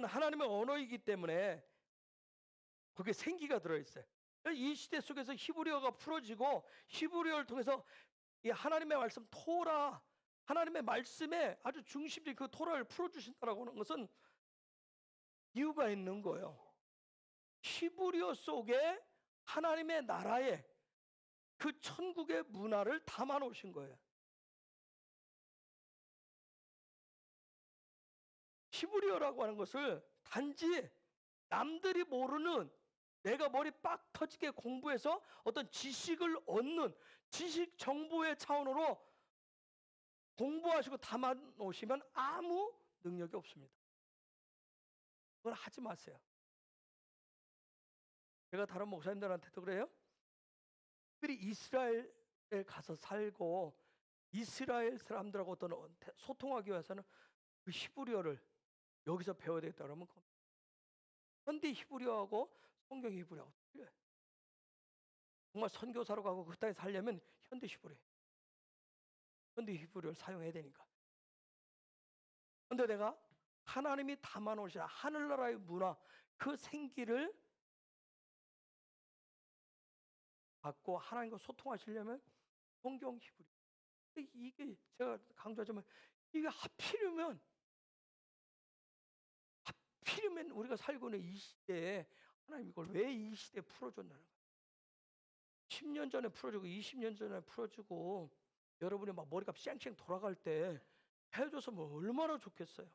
하나님의 언어이기 때문에 거기에 생기가 들어있어요. 이 시대 속에서 히브리어가 풀어지고 히브리어를 통해서 이 하나님의 말씀 토라, 하나님의 말씀에 아주 중심적인 그 토라를 풀어주신다라고 하는 것은 이유가 있는 거예요. 히브리어 속에 하나님의 나라에 그 천국의 문화를 담아 놓으신 거예요. 히브리어라고 하는 것을 단지 남들이 모르는 내가 머리 빡 터지게 공부해서 어떤 지식을 얻는 지식 정보의 차원으로 공부하시고 담아 놓으시면 아무 능력이 없습니다. 그건 하지 마세요. 제가 다른 목사님들한테도 그래요. 특별히 이스라엘에 가서 살고 이스라엘 사람들하고 어떤 소통하기 위해서는 그 히브리어를 여기서 배워야 되겠다 그러면 현대 히브리어하고 성경 히브리어하고 틀려요. 정말 선교사로 가고 그 땅에 살려면 현대 히브리어를 사용해야 되니까. 근데 내가 하나님이 담아놓으신 하늘나라의 문화, 그 생기를 갖고 하나님과 소통하시려면 성경 히브리어. 근데 이게 제가 강조하자면 이게 하필이면 우리가 살고 있는 이 시대에 하나님 이걸 왜 이 시대에 풀어줬냐는 거예요. 10년 전에 풀어주고 20년 전에 풀어주고 여러분이 막 머리가 쌩쌩 돌아갈 때 해줘서 얼마나 좋겠어요.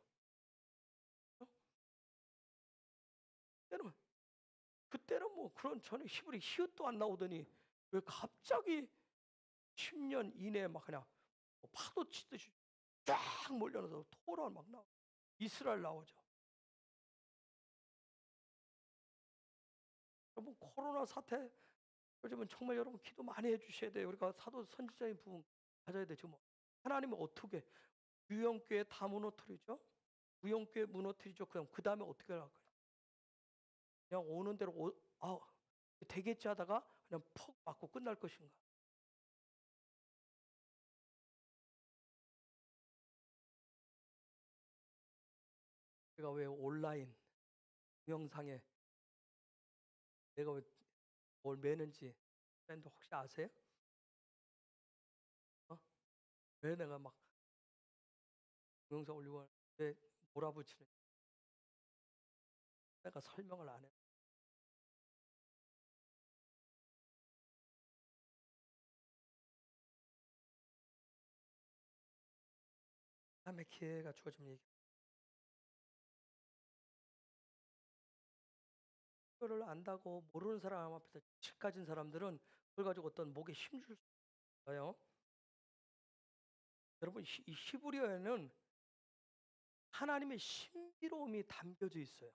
그때는 그런 전에 히브리 히읗도 안 나오더니 왜 갑자기 10년 이내에 막 그냥 파도 치듯이 쫙 몰려나서 토라 막 나오고 이스라엘 나오죠. 여러분 코로나 사태 요즘은 정말 여러분 기도 많이 해주셔야 돼요. 우리가 사도 선지자의 부분 가져야 돼. 지금 하나님은 어떻게 유영교회 다 무너뜨리죠? 무영교회 무너뜨리죠. 그럼 그 다음에 어떻게 할까요? 그냥 오는 대로 되겠지 하다가 그냥 퍽 맞고 끝날 것인가? 제가 왜 온라인 동영상에 내가 왜 뭘 매는지 혹시 아세요? 왜 내가 막 동영상 올리고 왜 몰아붙이는 내가 설명을 안 해. 다음에 기회가 주어지면 얘기. 그거를 안다고 모르는 사람 앞에서 지식 가진 사람들은 그걸 가지고 어떤 목에 힘줄 수 있어요. 여러분 이 히브리어에는 하나님의 신비로움이 담겨져 있어요.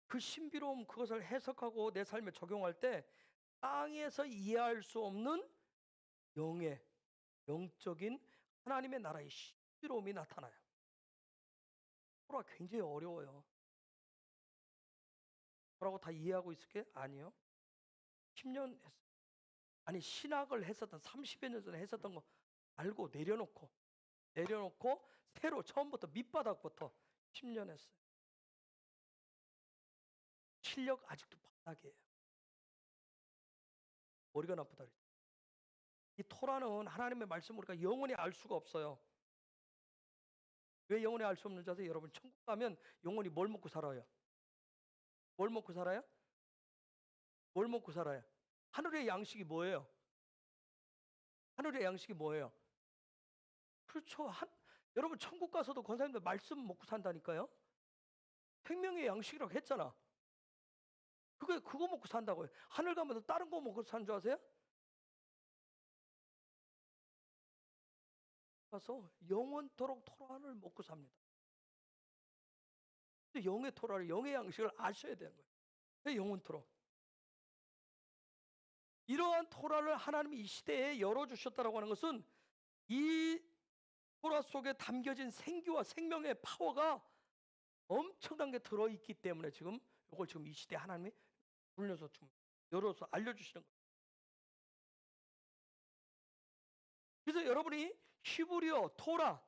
그 신비로움 그것을 해석하고 내 삶에 적용할 때 땅에서 이해할 수 없는 영적인 하나님의 나라의 신비로움이 나타나요. 토라 굉장히 어려워요. 토라고 다 이해하고 있을게? 아니요. 10년 신학을 했었던 30여 년 전에 했었던 거 알고 내려놓고 새로 처음부터 밑바닥부터 10년 했어요. 실력 아직도 바닥이에요. 머리가 나쁘다 그랬죠. 이 토라는 하나님의 말씀을 우리가 영원히 알 수가 없어요. 왜 영원히 알 수 없는 줄 아세요? 여러분 천국 가면 영원히 뭘 먹고 살아요? 뭘 먹고 살아요? 뭘 먹고 살아요? 하늘의 양식이 뭐예요? 하늘의 양식이 뭐예요? 그렇죠. 여러분 천국 가서도 권사님들 말씀 먹고 산다니까요. 생명의 양식이라고 했잖아. 그거 먹고 산다고요. 하늘 가면 다른 거 먹고 사는 줄 아세요? 가서 영원토록 토라를 먹고 삽니다. 근데 영의 토라를 영의 양식을 아셔야 되는 거예요. 왜 영원토록? 이러한 토라를 하나님이 이 시대에 열어주셨다라고 하는 것은 이 토라 속에 담겨진 생기와 생명의 파워가 엄청난 게 들어있기 때문에 이걸 지금 이 시대에 하나님이 불려서 좀 열어서 알려주시는 거예요. 그래서 여러분이 히브리어, 토라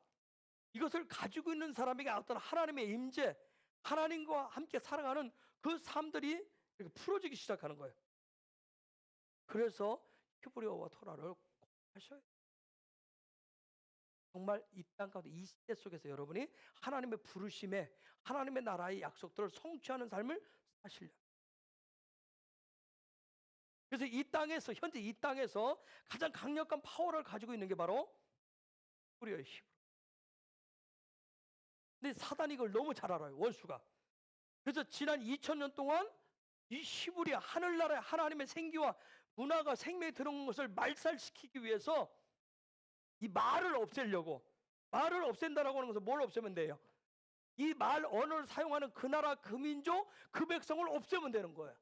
이것을 가지고 있는 사람에게 어떤 하나님의 임재, 하나님과 함께 살아가는 그 삶들이 이렇게 풀어지기 시작하는 거예요. 그래서 히브리어와 토라를 꼭 하셔야 돼요. 정말 이 땅 가운데 이 시대 속에서 여러분이 하나님의 부르심에 하나님의 나라의 약속들을 성취하는 삶을 사시려. 그래서 현재 이 땅에서 가장 강력한 파워를 가지고 있는 게 바로 히브리어예요. 근데 사단이 이걸 너무 잘 알아요. 원수가. 그래서 지난 2000년 동안 이 히브리어 하늘나라의 하나님의 생기와 문화가 생명에 들어온 것을 말살시키기 위해서 이 말을 없애려고 말을 없앤다라고 하는 것은 뭘 없애면 돼요? 이 말 언어를 사용하는 그 나라 그 민족 그 백성을 없애면 되는 거예요.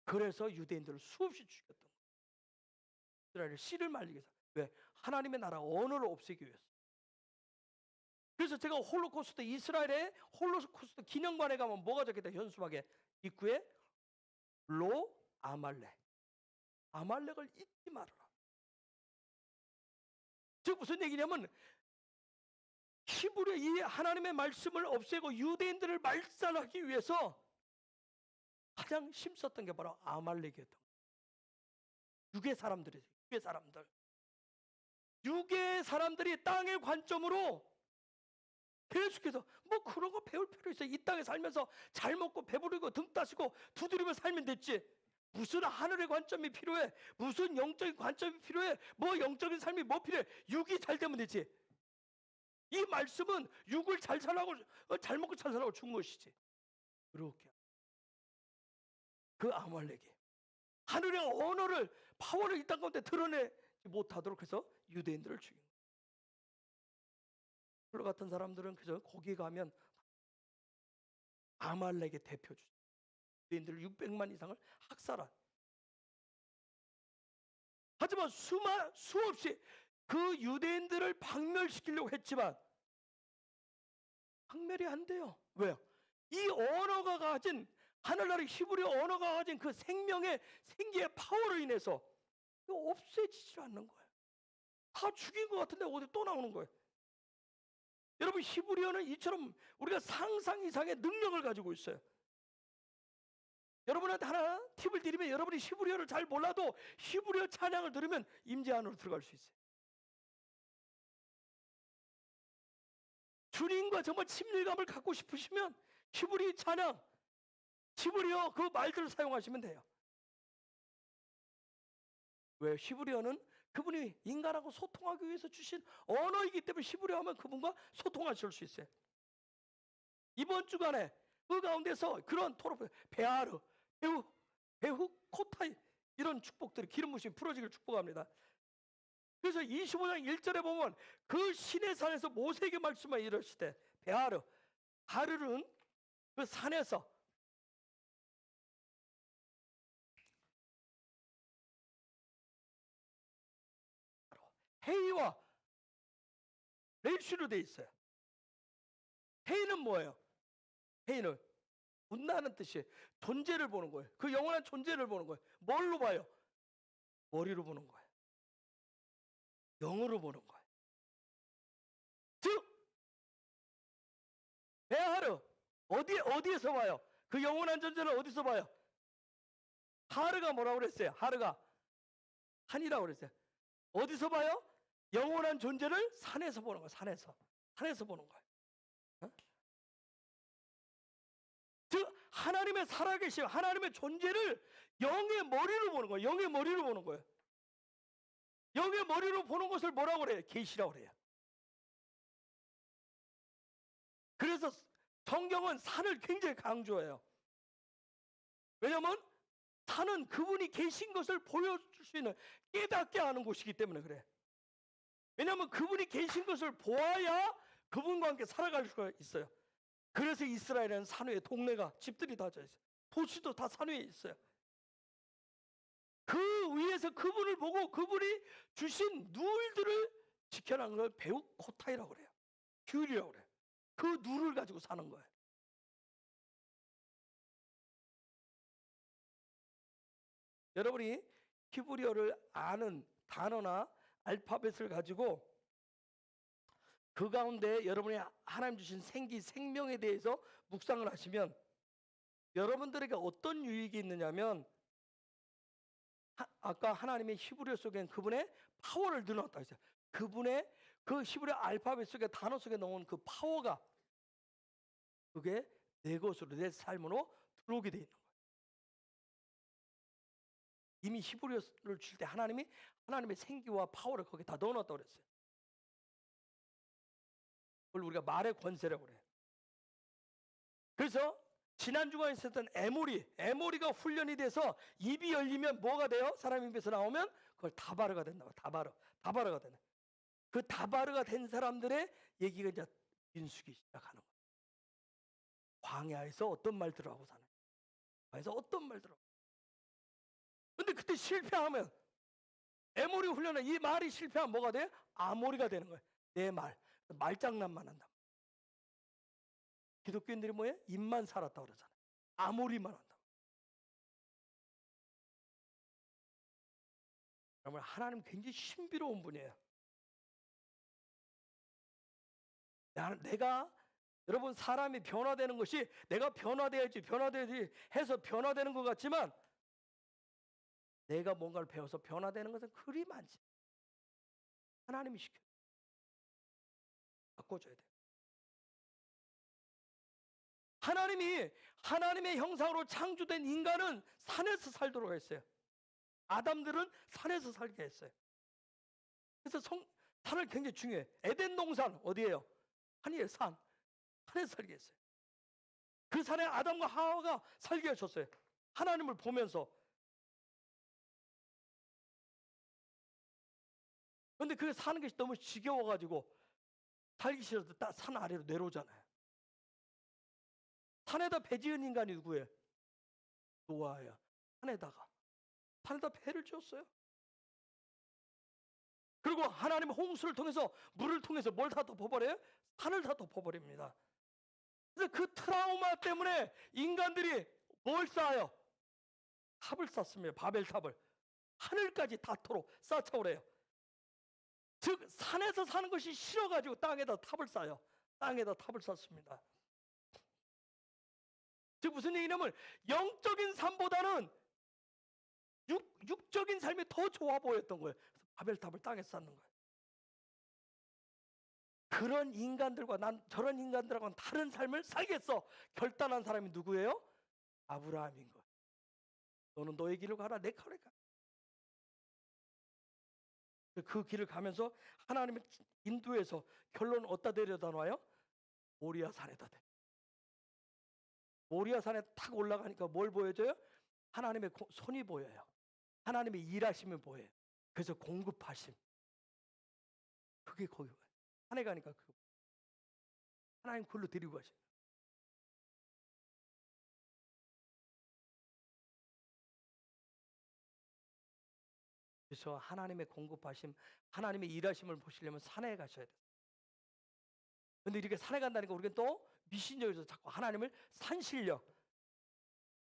그래서 유대인들을 수없이 죽였던 거예요. 이스라엘을 씨를 말리기 위해서. 왜? 하나님의 나라 언어를 없애기 위해서. 그래서 제가 홀로코스트, 이스라엘의 홀로코스트 기념관에 가면 뭐가 적혀있다? 현수막에 입구에 로 아말렉. 아말렉을 잊지 말아라. 즉 무슨 얘기냐면 히브리 이 하나님의 말씀을 없애고 유대인들을 말살하기 위해서 가장 힘썼던 게 바로 아말렉이었던 거예요. 유괴 사람들이죠. 유괴 사람들. 유괴 사람들이 땅의 관점으로 계속해서 뭐 그런 거 배울 필요 있어요. 이 땅에 살면서 잘 먹고 배부르고 등 따시고 두드리며 살면 됐지. 무슨 하늘의 관점이 필요해? 무슨 영적인 관점이 필요해? 뭐 영적인 삶이 뭐 필요해? 육이 잘 되면 되지. 이 말씀은 육을 잘 살라고 잘 먹고 잘 살라고 준 것이지. 그렇게 그 아말렉이 하늘의 언어를 파워를 이 땅 가운데 드러내지 못하도록 해서 유대인들을 죽인 거예요. 홀로 같은 사람들은 그저 거기 가면 아말렉의 대표주죠. 유대인들 600만 이상을 학살한. 하지만 수없이 그 유대인들을 박멸시키려고 했지만 박멸이 안 돼요. 왜요? 이 언어가 가진 하늘나라 히브리 언어가 가진 그 생명의 생기의 파워로 인해서 없애지질 않는 거예요. 다 죽인 것 같은데 어디 또 나오는 거예요. 여러분 히브리어는 이처럼 우리가 상상 이상의 능력을 가지고 있어요. 여러분한테 하나 팁을 드리면 여러분이 히브리어를 잘 몰라도 히브리어 찬양을 들으면 임재 안으로 들어갈 수 있어요. 주님과 정말 친밀감을 갖고 싶으시면 히브리 찬양, 히브리어 그 말들을 사용하시면 돼요. 왜? 히브리어는 그분이 인간하고 소통하기 위해서 주신 언어이기 때문에 히브리어 하면 그분과 소통하실 수 있어요. 이번 주간에 그 가운데서 그런 토로 베아르, 배후, 코타이 이런 축복들이 기름 부심이 풀어지기를 축복합니다. 그래서 25장 1절에 보면 그 시내 산에서 모세에게 말씀을 이르시되 베아르, 하르는 그 산에서 헤이와 레이슈로 돼 있어요. 헤이는 뭐예요? 헤이는 웃나는 뜻이에요. 존재를 보는 거예요. 그 영원한 존재를 보는 거예요. 뭘로 봐요? 머리로 보는 거예요. 영으로 보는 거예요. 즉 베하르 어디에서 봐요? 그 영원한 존재를 어디서 봐요? 하르가 뭐라고 그랬어요? 하르가 산이라고 그랬어요. 어디서 봐요? 영원한 존재를 산에서 보는 거예요. 산에서 보는 거예요. 어? 즉 하나님의 살아계심, 하나님의 존재를 영의 머리로 보는 거예요. 영의 머리로 보는 거예요. 영의 머리로 보는 것을 뭐라고 그래요? 계시라고 그래요. 그래서 성경은 산을 굉장히 강조해요. 왜냐하면 산은 그분이 계신 것을 보여줄 수 있는 깨닫게 하는 곳이기 때문에 그래. 왜냐하면 그분이 계신 것을 보아야 그분과 함께 살아갈 수가 있어요. 그래서 이스라엘은 산 위에 동네가 집들이 다 져 있어요. 도시도 다 산 위에 있어요. 그 위에서 그분을 보고 그분이 주신 누울들을 지켜나가는 걸 배우 코타이라고 그래요. 규율이라고 그래요. 그 누를 가지고 사는 거예요. 여러분이 히브리어를 아는 단어나 알파벳을 가지고 그 가운데 여러분이 하나님 주신 생명에 대해서 묵상을 하시면 여러분들에게 어떤 유익이 있느냐면 아까 하나님의 히브리어 속엔 그분의 파워를 넣어놨다 했어요. 그분의 그 히브리어 알파벳 속에 단어 속에 넣은 그 파워가 그게 내 것으로 내 삶으로 들어오게 돼 있는 거예요. 이미 히브리어를 줄 때 하나님의 생기와 파워를 거기에 다 넣어놨다고 그랬어요. 그걸 우리가 말의 권세라고 그래요. 그래서 지난 주간에 있었던 에모리가 훈련이 돼서 입이 열리면 뭐가 돼요? 사람 입에서 나오면 그걸 다바르가 된다. 다바르가 된다. 그 다바르가 된 사람들의 얘기가 이제 민수기 시작하는 거예요. 광야에서 어떤 말들을 하고 사는 거예요. 광야에서 어떤 말들을 하고. 근데 그때 실패하면 에모리 훈련은 이 말이 실패하면 뭐가 돼? 아모리가 되는 거예요. 내 말. 말장난만 한다. 기독교인들이 뭐예요? 입만 살았다고 그러잖아요. 아모리만 한다. 여러분, 하나님 굉장히 신비로운 분이에요. 내가 여러분, 사람이 변화되는 것이 내가 변화돼야지 해서 변화되는 것 같지만, 내가 뭔가를 배워서 변화되는 것은 그리 많지. 하나님이 시켜요. 바꿔줘야 돼요. 하나님이 하나님의 형상으로 창조된 인간은 산에서 살도록 했어요. 아담들은 산에서 살게 했어요. 그래서 산을 굉장히 중요해. 에덴 동산 어디예요? 산이에요. 산에서 살게 했어요. 그 산에 아담과 하와가 살게 하셨어요. 하나님을 보면서. 그런데 그 사는 것이 너무 지겨워가지고 살기 싫어서 산 아래로 내려오잖아요. 산에다 배 지은 인간이 누구예요? 노아야. 산에다 배를 지었어요. 그리고 하나님의 홍수를 통해서, 물을 통해서 뭘 다 덮어버려요? 산을 다 덮어버립니다. 그래서 그 트라우마 때문에 인간들이 뭘 쌓아요? 탑을 쌓습니다. 바벨탑을. 하늘까지 닿도록 쌓아오래요. 즉 산에서 사는 것이 싫어가지고 땅에다 탑을 쌓아요. 땅에다 탑을 쌓습니다. 즉 무슨 얘기냐면, 영적인 삶보다는 육적인 삶이 더 좋아 보였던 거예요. 그래서 바벨탑을 땅에 쌓는 거예요. 그런 인간들과 저런 인간들하고는 다른 삶을 살겠어 결단한 사람이 누구예요? 아브라함인 거예요. 너는 너의 길을 가라, 내 길을 가. 그 길을 가면서 하나님의 인도에서 결론 어디다 데려다 놔요? 모리아 산에다 대. 모리아 산에 탁 올라가니까 뭘 보여줘요? 하나님의 손이 보여요. 하나님의 일하심을 보여요. 그래서 공급하심. 그게 거기 산에 가니까 하나님 그걸로 데리고 가셔요. 그래서 하나님의 공급하심, 하나님의 일하심을 보시려면 산에 가셔야 돼요. 근데 이렇게 산에 간다니까 우리가 또 미신적에서 자꾸 하나님을 산신령.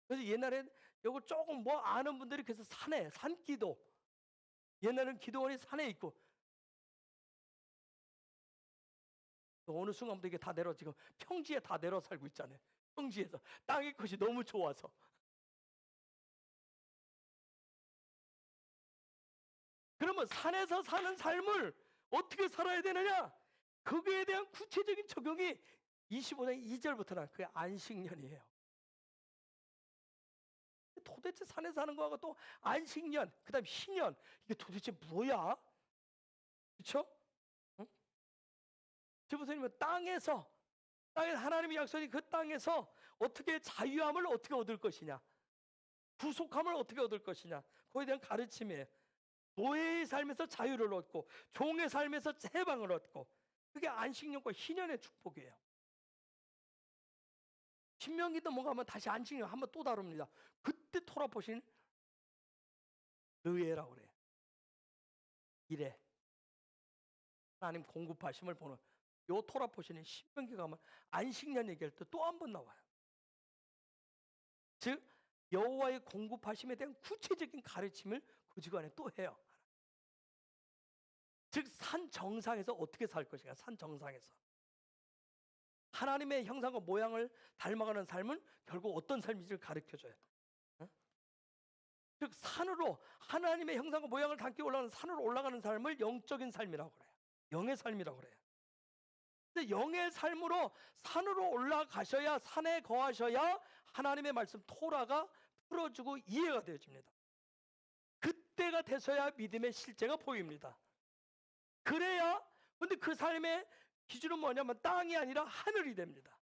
그래서 옛날엔 요거 조금 뭐 아는 분들이 그래서 산기도. 옛날에는 기도원이 산에 있고, 어느 순간부터 이게 다 내려, 지금 평지에 다 내려 살고 있잖아요. 평지에서 땅의 것이 너무 좋아서. 그러면 산에서 사는 삶을 어떻게 살아야 되느냐? 거기에 대한 구체적인 적용이 25장 2절부터 나 그게 안식년이에요. 도대체 산에 사는 거하고 또 안식년, 그다음 희년, 이게 도대체 뭐야? 그렇죠? 응? 지부선님은 땅에서 하나님의 약속이 그 땅에서 어떻게 자유함을 어떻게 얻을 것이냐, 구속함을 어떻게 얻을 것이냐, 그거에 대한 가르침이에요. 노예의 삶에서 자유를 얻고 종의 삶에서 해방을 얻고, 그게 안식년과 희년의 축복이에요. 신명기도 뭔가 하면 다시 안식년 한번 또 다룹니다. 그때 토라 보신 의회라고 그래요. 이래 하나님 공급하심을 보는 요 토라 보시는 신명기 가면 안식년 얘기할 때 또 한 번 나와요. 즉 여호와의 공급하심에 대한 구체적인 가르침을 그 시간에 또 해요. 즉 산 정상에서 어떻게 살 것인가. 산 정상에서 하나님의 형상과 모양을 닮아가는 삶은 결국 어떤 삶인지를 가르쳐줘요. 즉 산으로 하나님의 형상과 모양을 담기 올라가는 산으로 올라가는 삶을 영적인 삶이라고 그래요. 영의 삶이라고 그래요. 근데 영의 삶으로 산으로 올라가셔야, 산에 거하셔야 하나님의 말씀 토라가 풀어주고 이해가 되어집니다. 그때가 돼서야 믿음의 실제가 보입니다. 그래야. 근데 그 삶의 기준은 뭐냐면 땅이 아니라 하늘이 됩니다.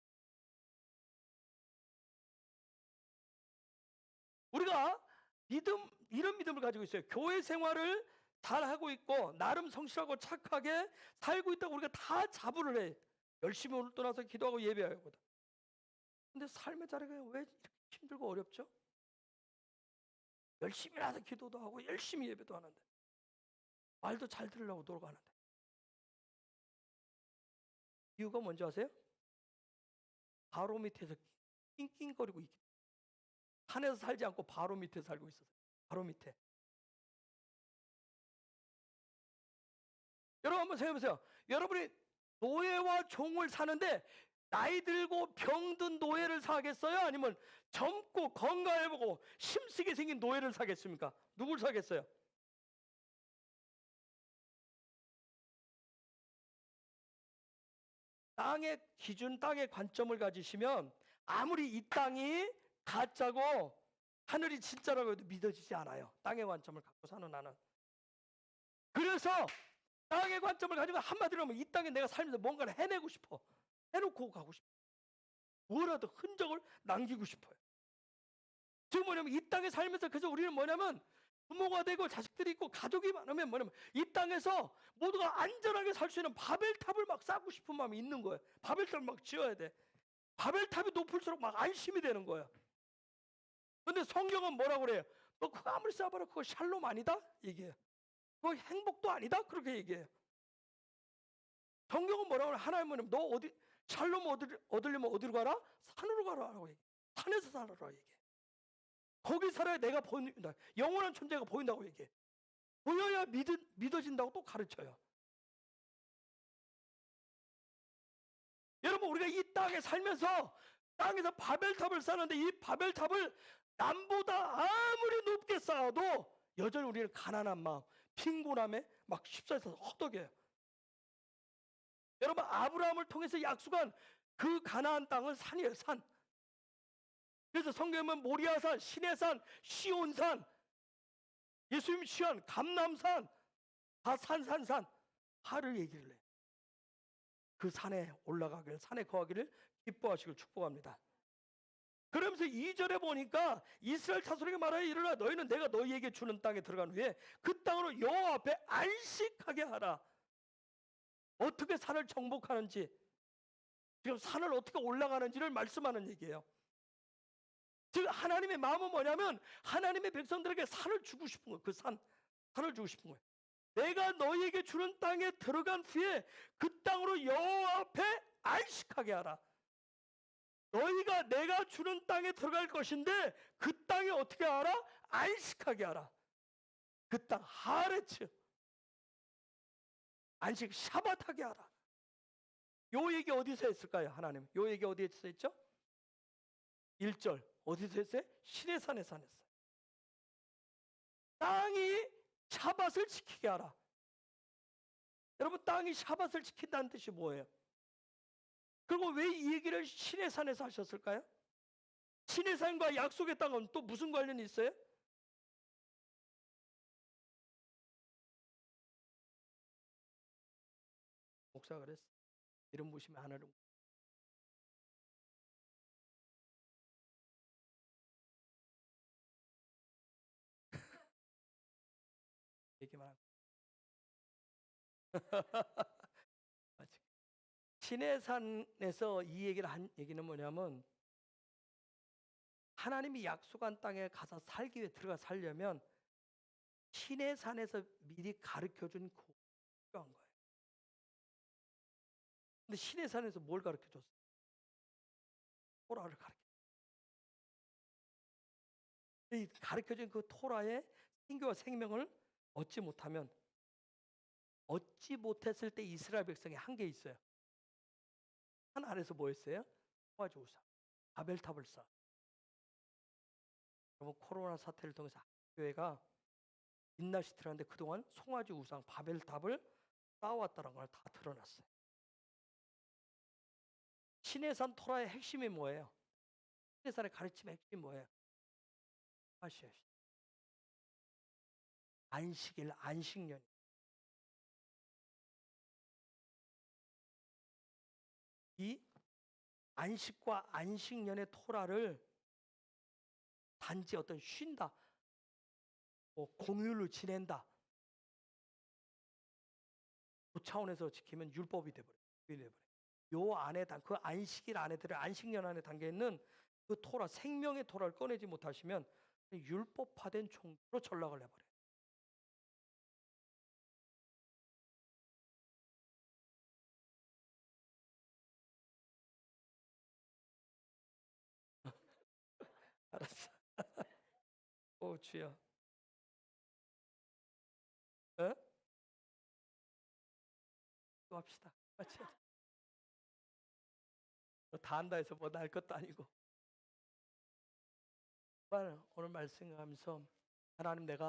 우리가 이런 믿음을 가지고 있어요. 교회 생활을 잘하고 있고 나름 성실하고 착하게 살고 있다고 우리가 다 자부를 해. 열심히 오늘 떠나서 기도하고 예배하거든. 근데 삶의 자리가 왜 이렇게 힘들고 어렵죠? 열심히 나서 기도도 하고 열심히 예배도 하는데 말도 잘 들으려고 노력하는데 이유가 뭔지 아세요? 바로 밑에서 낑낑거리고 있기 산에서 살지 않고 바로 밑에 살고 있었어요. 바로 밑에. 여러분 한번 생각해보세요. 여러분이 노예와 종을 사는데 나이 들고 병든 노예를 사겠어요? 아니면 젊고 건강해보고 힘쓰게 생긴 노예를 사겠습니까? 누굴 사겠어요? 땅의 기준, 땅의 관점을 가지시면 아무리 이 땅이 가짜고 하늘이 진짜라고 해도 믿어지지 않아요. 땅의 관점을 갖고 사는 나는. 그래서 땅의 관점을 가지고 한마디로 하면 이 땅에 내가 살면서 뭔가를 해내고 싶어. 해놓고 가고 싶어. 뭐라도 흔적을 남기고 싶어요. 지금 뭐냐면 이 땅에 살면서 그래서 우리는 뭐냐면 부모가 되고 자식들이 있고 가족이 많으면 뭐냐면 이 땅에서 모두가 안전하게 살 수 있는 바벨탑을 막 쌓고 싶은 마음이 있는 거예요. 바벨탑을 막 지어야 돼. 바벨탑이 높을수록 막 안심이 되는 거예요. 근데 성경은 뭐라고 그래요? 너 그거 아무리 쌓아봐라 그거 샬롬 아니다? 얘기해요. 그거 행복도 아니다? 그렇게 얘기해요. 성경은 뭐라고 그래요? 하나님은 너 어디 샬롬 얻으려면 어디로 가라? 산으로 가라라고 얘기해. 산에서 살아라 얘기해. 거기 살아야 내가 보인다. 영원한 존재가 보인다고 얘기해. 보여야 믿어진다고 또 가르쳐요. 여러분 우리가 이 땅에 살면서 땅에서 바벨탑을 쌓는데 이 바벨탑을 남보다 아무리 높게 쌓아도 여전히 우리는 가난한 마음, 빈곤함에 막 휩싸여서 허덕여요. 여러분 아브라함을 통해서 약속한 그 가나안 땅은 산이에요. 산. 그래서 성경에는 모리아산, 시내산, 시온산, 예수님 취한 감람산 다 산 하를 얘기를 해요. 그 산에 올라가길 산에 거하기를 기뻐하시길 축복합니다. 그러면서 2절에 보니까 이스라엘 자손에게 말하여 이르라 너희는 내가 너희에게 주는 땅에 들어간 후에 그 땅으로 여호와 앞에 안식하게 하라. 어떻게 산을 정복하는지 지금 산을 어떻게 올라가는지를 말씀하는 얘기예요. 즉 하나님의 마음은 뭐냐면 하나님의 백성들에게 산을 주고 싶은 거예요. 그 산을 주고 싶은 거예요. 내가 너희에게 주는 땅에 들어간 후에 그 땅으로 여호와 앞에 안식하게 하라. 너희가 내가 주는 땅에 들어갈 것인데 그 땅에 어떻게 하라? 안식하게 하라. 그 땅 하레츠 안식 샤바타게 하라. 요 얘기 어디서 했을까요? 하나님 요 얘기 어디에서 했죠? 1절 어디서 했어요? 시내산에서 했어요. 땅이 샤밧을 지키게 하라. 여러분 땅이 샤밧을 지킨다는 뜻이 뭐예요? 그리고 왜 이 얘기를 시내산에서 하셨을까요? 시내산과 약속의 땅은 또 무슨 관련이 있어요? 목사가 그랬어. 이름 무시면 하나를 얘기만 하고. 시내산에서 이 얘기를 한 얘기는 뭐냐면 하나님이 약속한 땅에 가서 살기 위해 들어가 살려면 시내산에서 미리 가르쳐준 그 필요한 거예요. 근데 시내산에서 뭘 가르쳐줬어요? 토라를 가르쳐. 이 가르쳐준 그 토라의 생교와 생명을 얻지 못하면 얻지 못했을 때 이스라엘 백성이 한 게 있어요. 산 아래서 뭐 했어요? 송아지 우상, 바벨탑을 쌓아. 여러분 코로나 사태를 통해서 교회가 인나시티라는데 그동안 송아지 우상, 바벨탑을 쌓아왔다는 걸 다 드러났어요. 시내산 토라의 핵심이 뭐예요? 시내산의 가르침의 핵심이 뭐예요? 아시아시 안식일, 안식년. 이 안식과 안식년의 토라를 단지 어떤 쉰다, 공휴일로 지낸다 그 차원에서 지키면 율법이 돼버려요. 요 안에 그 안식일 안에 들어 안식년 안에 담겨 있는 그 토라 생명의 토라를 꺼내지 못하시면 율법화된 종교로 전락을 해버려요. 알았어. 오 주여. 어? 또 합시다. 같이 하자. 너다 한다 해서 뭐 날 것도 아니고. 정말 오늘 말씀하면서 하나님 내가